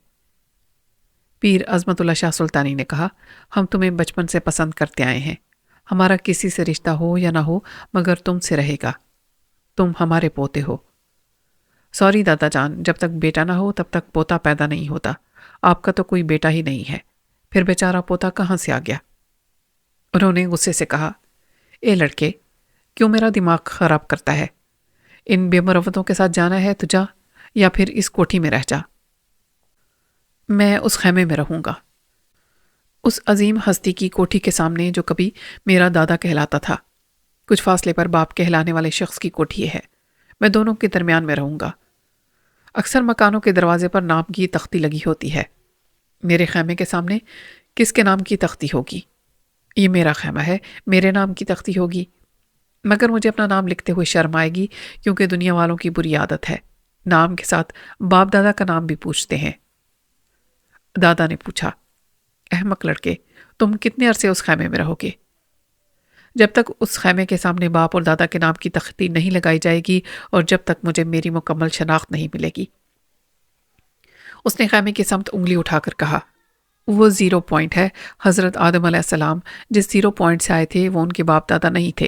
پیر عظمت اللہ شاہ سلطانی نے کہا، ہم تمہیں بچپن سے پسند کرتے آئے ہیں، ہمارا کسی سے رشتہ ہو یا نہ ہو مگر تم سے رہے گا، تم ہمارے پوتے ہو۔ سوری دادا جان، جب تک بیٹا نہ ہو تب تک پوتا پیدا نہیں ہوتا، آپ کا تو کوئی بیٹا ہی نہیں ہے، پھر بیچارہ پوتا کہاں سے آ گیا؟ انہوں نے غصے سے کہا، اے لڑکے، کیوں میرا دماغ خراب کرتا ہے؟ ان بے مروتوں کے ساتھ جانا ہے تو جا، یا پھر اس کوٹھی میں رہ جا۔ میں اس خیمے میں رہوں گا، اس عظیم ہستی کی کوٹھی کے سامنے جو کبھی میرا دادا کہلاتا تھا۔ کچھ فاصلے پر باپ کہلانے والے شخص کی کوٹھی ہے، میں دونوں کے درمیان میں رہوں گا۔ اکثر مکانوں کے دروازے پر نام کی تختی لگی ہوتی ہے، میرے خیمے کے سامنے کس کے نام کی تختی ہوگی؟ یہ میرا خیمہ ہے، میرے نام کی تختی ہوگی، مگر مجھے اپنا نام لکھتے ہوئے شرم آئے گی، کیونکہ دنیا والوں کی بری عادت ہے، نام کے ساتھ باپ دادا کا نام بھی پوچھتے ہیں۔ دادا نے پوچھا، احمق لڑکے، تم کتنے عرصے اس خیمے میں رہو گے؟ جب تک اس خیمے کے سامنے باپ اور دادا کے نام کی تختی نہیں لگائی جائے گی، اور جب تک مجھے میری مکمل شناخت نہیں ملے گی۔ اس نے خیمے کی سمت انگلی اٹھا کر کہا، وہ 0 پوائنٹ ہے، حضرت آدم علیہ السلام جس 0 پوائنٹ سے آئے تھے وہ ان کے باپ دادا نہیں تھے،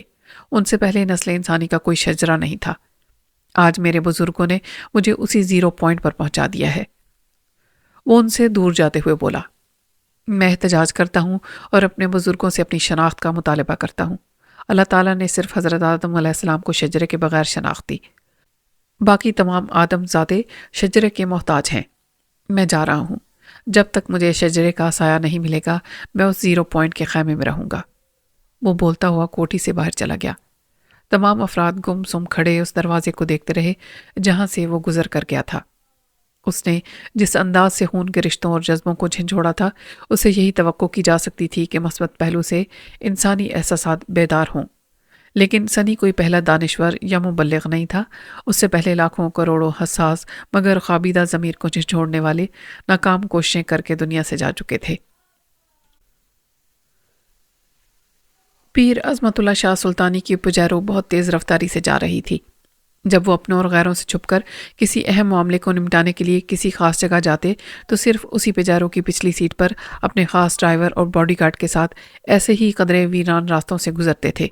ان سے پہلے نسل انسانی کا کوئی شجرہ نہیں تھا۔ آج میرے بزرگوں نے مجھے اسی 0 پوائنٹ پر پہنچا دیا ہے۔ وہ ان سے دور جاتے ہوئے بولا، میں احتجاج کرتا ہوں اور اپنے بزرگوں سے اپنی شناخت کا مطالبہ کرتا ہوں۔ اللہ تعالیٰ نے صرف حضرت آدم علیہ السلام کو شجرے کے بغیر شناخت دی، باقی تمام آدم زادے شجرے کے محتاج ہیں۔ میں جا رہا ہوں، جب تک مجھے شجرے کا سایہ نہیں ملے گا میں اس 0 پوائنٹ کے خیمے میں رہوں گا۔ وہ بولتا ہوا کوٹھی سے باہر چلا گیا۔ تمام افراد گم سم کھڑے اس دروازے کو دیکھتے رہے جہاں سے وہ گزر کر گیا تھا۔ اس نے جس انداز سے خون کے رشتوں اور جذبوں کو جھنجھوڑا تھا، اسے یہی توقع کی جا سکتی تھی کہ مثبت پہلو سے انسانی احساسات بیدار ہوں، لیکن سنی کوئی پہلا دانشور یا مبلغ نہیں تھا۔ اس سے پہلے لاکھوں کروڑوں حساس مگر خوابیدہ ضمیر کو جھنجھوڑنے والے ناکام کوششیں کر کے دنیا سے جا چکے تھے۔ پیر عظمت اللہ شاہ سلطانی کی پجیرو بہت تیز رفتاری سے جا رہی تھی۔ جب وہ اپنوں اور غیروں سے چھپ کر کسی اہم معاملے کو نمٹانے کے لیے کسی خاص جگہ جاتے تو صرف اسی پجیرو کی پچھلی سیٹ پر اپنے خاص ڈرائیور اور باڈی گارڈ کے ساتھ ایسے ہی قدرے ویران راستوں سے گزرتے تھے،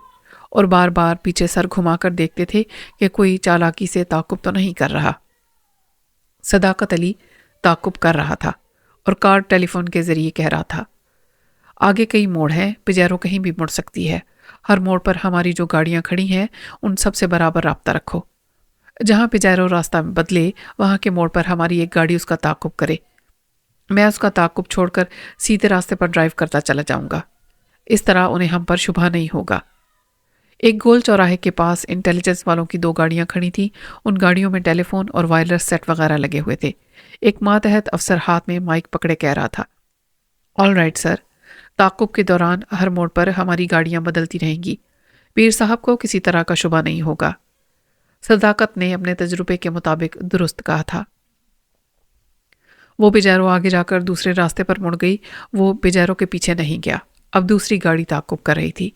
اور بار بار پیچھے سر گھما کر دیکھتے تھے کہ کوئی چالاکی سے تعاقب تو نہیں کر رہا۔ صداقت علی تعاقب کر رہا تھا اور کارڈ ٹیلی فون کے ذریعے کہہ رہا تھا، آگے کئی موڑ ہیں، پجیرو کہیں بھی مڑ سکتی ہے، ہر موڑ پر ہماری جو گاڑیاں کھڑی ہیں ان سب سے برابر رابطہ رکھو، جہاں پجیرو راستہ بدلے وہاں کے موڑ پر ہماری ایک گاڑی اس کا تعاقب کرے، میں اس کا تعاقب چھوڑ کر سیدھے راستے پر ڈرائیو کرتا چلا جاؤں گا، اس طرح انہیں ہم پر شبہ نہیں ہوگا۔ ایک گول چوراہے کے پاس انٹیلیجنس والوں کی 2 گاڑیاں کھڑی تھیں، ان گاڑیوں میں ٹیلی فون اور وائرلیس سیٹ وغیرہ لگے ہوئے تھے۔ ایک ماتحت افسر ہاتھ میں مائک پکڑے کہہ رہا تھا، آل رائٹ سر، تعاقب کے دوران ہر موڑ پر ہماری گاڑیاں بدلتی رہیں گی، پیر صاحب کو کسی طرح کا شبہ نہیں ہوگا۔ صداقت نے اپنے تجربے کے مطابق درست کہا تھا۔ وہ پجیرو آگے جا کر دوسرے راستے پر مڑ گئی، وہ پجیرو کے پیچھے نہیں گیا، اب دوسری گاڑی تعاقب کر رہی تھی۔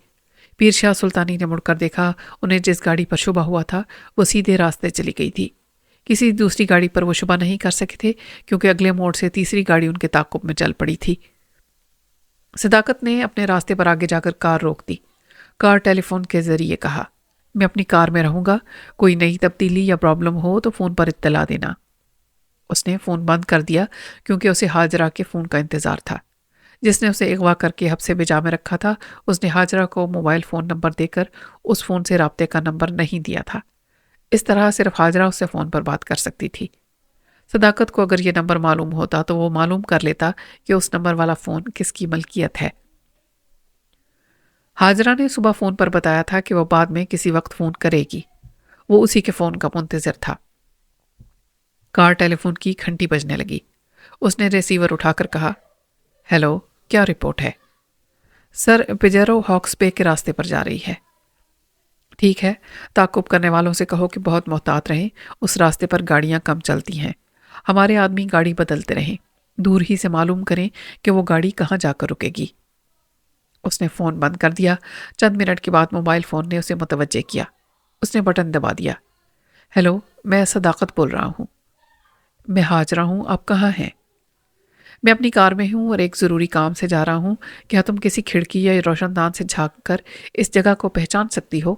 پیر شاہ سلطانی نے مڑ کر دیکھا، انہیں جس گاڑی پر شبہ ہوا تھا وہ سیدھے راستے چلی گئی تھی۔ کسی دوسری گاڑی پر وہ شبہ نہیں کر سکے تھے کیونکہ اگلے موڑ سے تیسری گاڑی ان کے تعاقب میں چل پڑی تھی۔ صداقت نے اپنے راستے پر آگے جا کر کار روک دی۔ کار ٹیلی فون کے ذریعے کہا، میں اپنی کار میں رہوں گا، کوئی نئی تبدیلی یا پرابلم ہو تو فون پر اطلاع دینا۔ اس نے فون بند کر دیا کیونکہ اسے حاجرہ کے فون کا انتظار تھا۔ جس نے اسے اغوا کر کے حبسے بجا میں رکھا تھا، اس نے حاجرہ کو موبائل فون نمبر دے کر اس فون سے رابطے کا نمبر نہیں دیا تھا۔ اس طرح صرف حاجرہ اس سے فون پر بات کر سکتی تھی۔ صداقت کو اگر یہ نمبر معلوم ہوتا تو وہ معلوم کر لیتا کہ اس نمبر والا فون کس کی ملکیت ہے۔ حاجرہ نے صبح فون پر بتایا تھا کہ وہ بعد میں کسی وقت فون کرے گی۔ وہ اسی کے فون کا منتظر تھا۔ کار ٹیلی فون کی گھنٹی بجنے لگی۔ اس نے ریسیور اٹھا کر کہا، ہیلو، کیا رپورٹ ہے؟ سر، پجیرو ہاکس بے کے راستے پر جا رہی ہے۔ ٹھیک ہے، تعاقب کرنے والوں سے کہو کہ بہت محتاط رہیں، اس راستے پر گاڑیاں کم چلتی ہیں۔ ہمارے آدمی گاڑی بدلتے رہیں، دور ہی سے معلوم کریں کہ وہ گاڑی کہاں جا کر رکے گی۔ اس نے فون بند کر دیا۔ چند منٹ کے بعد موبائل فون نے اسے متوجہ کیا۔ اس نے بٹن دبا دیا۔ ہیلو، میں صداقت بول رہا ہوں۔ میں حاجرہ ہوں، آپ کہاں ہیں؟ میں اپنی کار میں ہوں اور ایک ضروری کام سے جا رہا ہوں۔ کیا تم کسی کھڑکی یا روشن دان سے جھانک کر اس جگہ کو پہچان سکتی ہو؟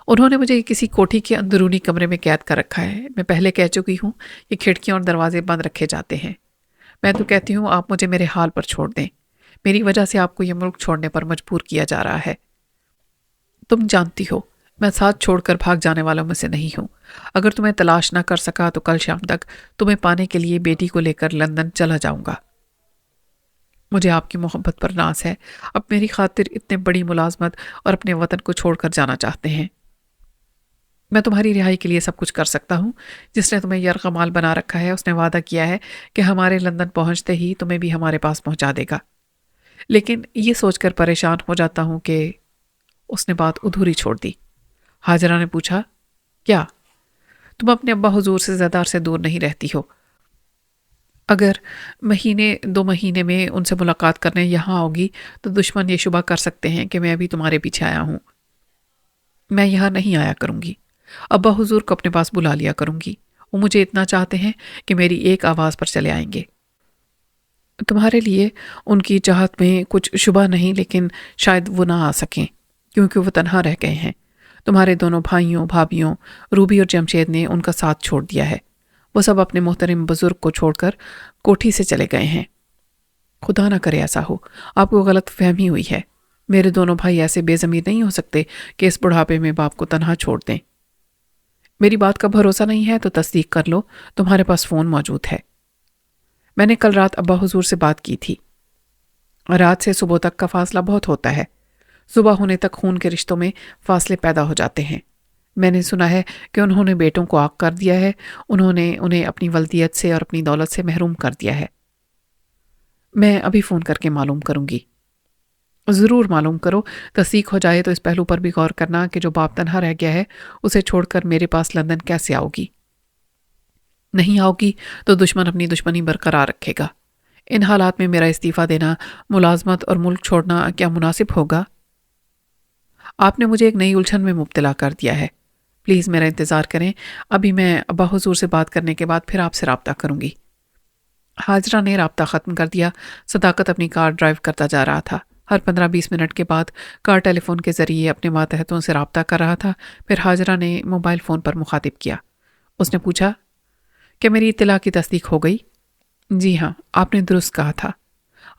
انہوں نے مجھے کسی کوٹھی کے اندرونی کمرے میں قید کر رکھا ہے۔ میں پہلے کہہ چکی ہوں کہ کھڑکیاں اور دروازے بند رکھے جاتے ہیں۔ میں تو کہتی ہوں آپ مجھے میرے حال پر چھوڑ دیں۔ میری وجہ سے آپ کو یہ ملک چھوڑنے پر مجبور کیا جا رہا ہے۔ تم جانتی ہو میں ساتھ چھوڑ کر بھاگ جانے والوں میں سے نہیں ہوں۔ اگر تمہیں تلاش نہ کر سکا تو کل شام تک تمہیں پانے کے لیے بیٹی کو لے کر لندن چلا جاؤں گا۔ مجھے آپ کی محبت پر ناز ہے۔ اب میری خاطر اتنے بڑی ملازمت اور اپنے وطن کو چھوڑ کر جانا چاہتے ہیں۔ میں تمہاری رہائی کے لیے سب کچھ کر سکتا ہوں۔ جس نے تمہیں یرغمال بنا رکھا ہے اس نے وعدہ کیا ہے کہ ہمارے لندن پہنچتے ہی تمہیں بھی ہمارے پاس پہنچا دے گا۔ لیکن یہ سوچ کر پریشان ہو جاتا ہوں کہ… اس نے بات ادھوری چھوڑ دی۔ حاجرہ نے پوچھا، کیا؟ تم اپنے ابا حضور سے زیادہ عرصے دور نہیں رہتی ہو۔ اگر مہینے 2 مہینے میں ان سے ملاقات کرنے یہاں ہوگی تو دشمن یہ شبہ کر سکتے ہیں کہ میں ابھی تمہارے پیچھے آیا ہوں۔ میں یہاں نہیں آیا کروں گی۔ ابا حضور کو اپنے پاس بلا لیا کروں گی۔ وہ مجھے اتنا چاہتے ہیں کہ میری ایک آواز پر چلے آئیں گے۔ تمہارے لیے ان کی چاہت میں کچھ شبہ نہیں، لیکن شاید وہ نہ آ سکیں کیونکہ وہ تنہا رہ گئے ہیں۔ تمہارے دونوں بھائیوں بھابھیوں روبی اور جمشید نے ان کا ساتھ چھوڑ دیا ہے۔ وہ سب اپنے محترم بزرگ کو چھوڑ کر کوٹھی سے چلے گئے ہیں۔ خدا نہ کرے ایسا ہو، آپ کو غلط فہمی ہوئی ہے۔ میرے دونوں بھائی ایسے بے ضمیر نہیں ہو سکتے کہ اس بڑھاپے میں باپ کو تنہا چھوڑ دیں۔ میری بات کا بھروسہ نہیں ہے تو تصدیق کر لو، تمہارے پاس فون موجود ہے۔ میں نے کل رات ابا حضور سے بات کی تھی۔ رات سے صبح تک کا فاصلہ بہت ہوتا ہے۔ صبح ہونے تک خون کے رشتوں میں فاصلے پیدا ہو جاتے ہیں۔ میں نے سنا ہے کہ انہوں نے بیٹوں کو عاق کر دیا ہے۔ انہوں نے انہیں اپنی ولدیت سے اور اپنی دولت سے محروم کر دیا ہے۔ میں ابھی فون کر کے معلوم کروں گی۔ ضرور معلوم کرو۔ تصدیق ہو جائے تو اس پہلو پر بھی غور کرنا کہ جو باپ تنہا رہ گیا ہے اسے چھوڑ کر میرے پاس لندن کیسے آؤ گی؟ نہیں آؤ گی تو دشمن اپنی دشمنی برقرار رکھے گا۔ ان حالات میں میرا استعفیٰ دینا، ملازمت اور ملک چھوڑنا کیا مناسب ہوگا؟ آپ نے مجھے ایک نئی الجھن میں مبتلا کر دیا ہے۔ پلیز میرا انتظار کریں۔ ابھی میں ابا حضور سے بات کرنے کے بعد پھر آپ سے رابطہ کروں گی۔ حاجرہ نے رابطہ ختم کر دیا۔ صداقت اپنی کار ڈرائیو کرتا جا رہا تھا۔ ہر 15-20 منٹ کے بعد کار ٹیلی فون کے ذریعے اپنے ماتحتوں سے رابطہ کر رہا تھا۔ پھر حاجرہ نے موبائل فون پر مخاطب کیا۔ اس نے پوچھا، کہ میری اطلاع کی تصدیق ہو گئی؟ جی ہاں، آپ نے درست کہا تھا۔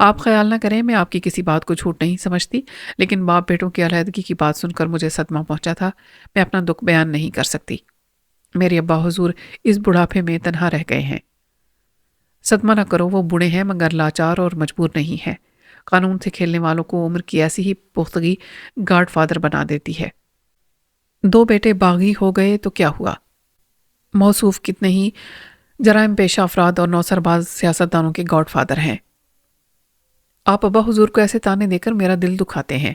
آپ خیال نہ کریں، میں آپ کی کسی بات کو جھوٹ نہیں سمجھتی، لیکن باپ بیٹوں کی علیحدگی کی بات سن کر مجھے صدمہ پہنچا تھا۔ میں اپنا دکھ بیان نہیں کر سکتی۔ میرے ابا حضور اس بڑھاپے میں تنہا رہ گئے ہیں۔ صدمہ نہ کرو، وہ بوڑھے ہیں مگر لاچار اور مجبور نہیں ہیں۔ قانون سے کھیلنے والوں کو عمر کی ایسی ہی پختگی گاڈ فادر بنا دیتی ہے۔ 2 بیٹے باغی ہو گئے تو کیا ہوا؟ موصوف کتنے ہی جرائم پیشہ افراد اور نوسرباز سیاستدانوں کے گاڈ فادر ہیں۔ آپ ابا حضور کو ایسے تانے دے کر میرا دل دکھاتے ہیں۔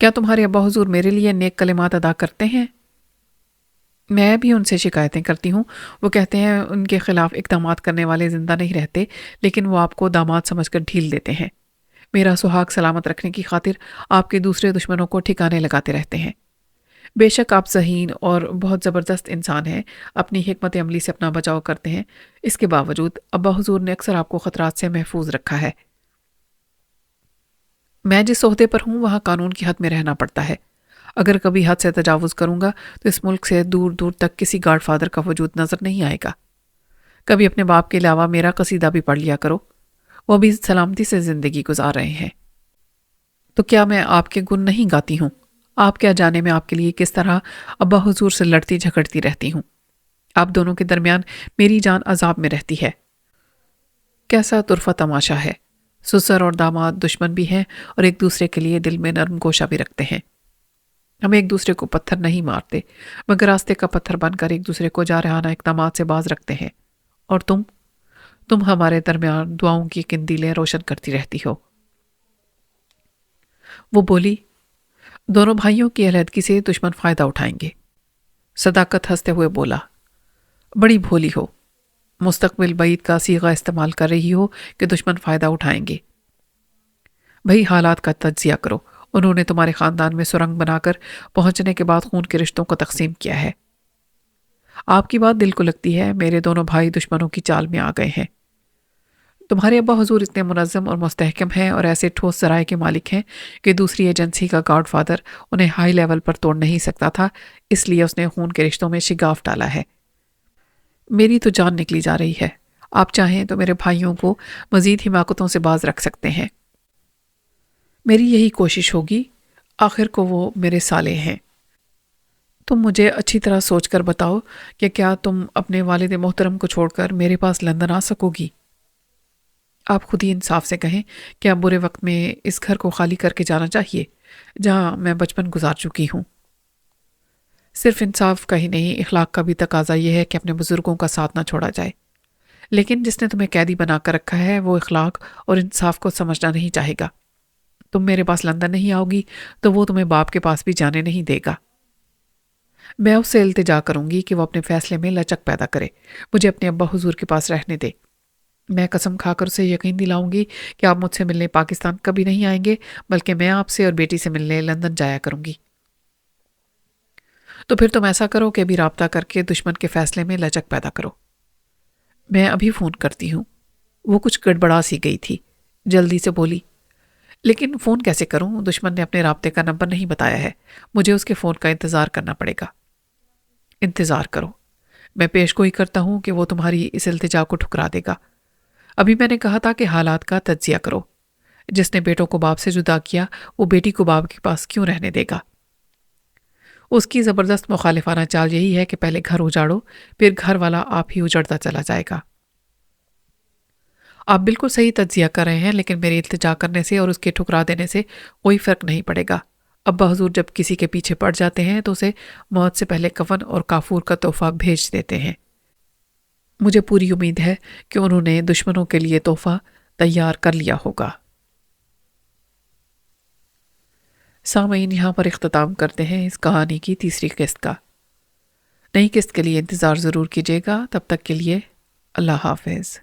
کیا تمہارے ابا حضور میرے لیے نیک کلمات ادا کرتے ہیں؟ میں بھی ان سے شکایتیں کرتی ہوں۔ وہ کہتے ہیں ان کے خلاف اقدامات کرنے والے زندہ نہیں رہتے، لیکن وہ آپ کو داماد سمجھ کر ڈھیل دیتے ہیں۔ میرا سہاگ سلامت رکھنے کی خاطر آپ کے دوسرے دشمنوں کو ٹھکانے لگاتے رہتے ہیں۔ بے شک آپ ذہین اور بہت زبردست انسان ہیں، اپنی حکمت عملی سے اپنا بچاؤ کرتے ہیں۔ اس کے باوجود ابا حضور نے اکثر آپ کو خطرات سے محفوظ رکھا ہے۔ میں جس عہدے پر ہوں وہاں قانون کی حد میں رہنا پڑتا ہے۔ اگر کبھی حد سے تجاوز کروں گا تو اس ملک سے دور دور تک کسی گاڈ فادر کا وجود نظر نہیں آئے گا۔ کبھی اپنے باپ کے علاوہ میرا قصیدہ بھی پڑھ لیا کرو، وہ بھی سلامتی سے زندگی گزار رہے ہیں۔ تو کیا میں آپ کے گن نہیں گاتی ہوں؟ آپ کیا جانے میں آپ کے لیے کس طرح ابا حضور سے لڑتی جھگڑتی رہتی ہوں۔ آپ دونوں کے درمیان میری جان عذاب میں رہتی ہے۔ کیسا طرفہ تماشا ہے، سسر اور داماد دشمن بھی ہیں اور ایک دوسرے کے لیے دل میں نرم گوشہ بھی رکھتے ہیں۔ ہم ایک دوسرے کو پتھر نہیں مارتے مگر راستے کا پتھر بن کر ایک دوسرے کو جارحانہ اقدامات سے باز رکھتے ہیں، اور تم ہمارے درمیان دعاؤں کی قندیلیں روشن کرتی رہتی ہو۔ وہ بولی، دونوں بھائیوں کی علیحدگی سے دشمن فائدہ اٹھائیں گے۔ صداقت ہنستے ہوئے بولا، بڑی بھولی ہو، مستقبل بعید کا صیغہ استعمال کر رہی ہو کہ دشمن فائدہ اٹھائیں گے۔ بھئی حالات کا تجزیہ کرو، انہوں نے تمہارے خاندان میں سرنگ بنا کر پہنچنے کے بعد خون کے رشتوں کو تقسیم کیا ہے۔ آپ کی بات دل کو لگتی ہے، میرے دونوں بھائی دشمنوں کی چال میں آ گئے ہیں۔ تمہارے ابا حضور اتنے منظم اور مستحکم ہیں اور ایسے ٹھوس ذرائع کے مالک ہیں کہ دوسری ایجنسی کا گاڈ فادر انہیں ہائی لیول پر توڑ نہیں سکتا تھا، اس لیے اس نے خون کے رشتوں میں شگاف ڈالا ہے۔ میری تو جان نکلی جا رہی ہے، آپ چاہیں تو میرے بھائیوں کو مزید حماقتوں سے باز رکھ سکتے ہیں۔ میری یہی کوشش ہوگی، آخر کو وہ میرے سالے ہیں۔ تم مجھے اچھی طرح سوچ کر بتاؤ کہ کیا تم اپنے والد محترم کو چھوڑ کر میرے پاس لندن آ سکو گی؟ آپ خود ہی انصاف سے کہیں کہ اب برے وقت میں اس گھر کو خالی کر کے جانا چاہیے جہاں میں بچپن گزار چکی ہوں۔ صرف انصاف کا ہی نہیں، اخلاق کا بھی تقاضا یہ ہے کہ اپنے بزرگوں کا ساتھ نہ چھوڑا جائے، لیکن جس نے تمہیں قیدی بنا کر رکھا ہے وہ اخلاق اور انصاف کو سمجھنا نہیں چاہے گا۔ تم میرے پاس لندن نہیں آؤ گی تو وہ تمہیں باپ کے پاس بھی جانے نہیں دے گا۔ میں اس سے التجا کروں گی کہ وہ اپنے فیصلے میں لچک پیدا کرے، مجھے اپنے ابا حضور کے پاس رہنے دے۔ میں قسم کھا کر اسے یقین دلاؤں گی کہ آپ مجھ سے ملنے پاکستان کبھی نہیں آئیں گے، بلکہ میں آپ سے اور بیٹی سے ملنے لندن جایا کروں گی۔ تو پھر تم ایسا کرو کہ ابھی رابطہ کر کے دشمن کے فیصلے میں لچک پیدا کرو۔ میں ابھی فون کرتی ہوں۔ وہ کچھ گڑبڑا سی گئی تھی، جلدی سے بولی، لیکن فون کیسے کروں؟ دشمن نے اپنے رابطے کا نمبر نہیں بتایا ہے، مجھے اس کے فون کا انتظار کرنا پڑے گا۔ انتظار کرو، میں پیش گوئی کرتا ہوں کہ وہ تمہاری اس التجا کو ٹھکرا دے گا۔ ابھی میں نے کہا تھا کہ حالات کا تجزیہ کرو، جس نے بیٹوں کو باپ سے جدا کیا وہ بیٹی کو باپ کے پاس کیوں رہنے دے گا؟ اس کی زبردست مخالفانہ چال یہی ہے کہ پہلے گھر اجاڑو، پھر گھر والا آپ ہی اجڑتا چلا جائے گا۔ آپ بالکل صحیح تجزیہ کر رہے ہیں، لیکن میری التجا کرنے سے اور اس کے ٹھکرا دینے سے کوئی فرق نہیں پڑے گا۔ ابا حضور جب کسی کے پیچھے پڑ جاتے ہیں تو اسے موت سے پہلے کفن اور کافور کا تحفہ بھیج دیتے ہیں۔ مجھے پوری امید ہے کہ انہوں نے دشمنوں کے لیے تحفہ تیار کر لیا ہوگا۔ سامعین، یہاں پر اختتام کرتے ہیں اس کہانی کی تیسری قسط کا۔ نئی قسط کے لیے انتظار ضرور کیجیے گا، تب تک کے لیے اللہ حافظ۔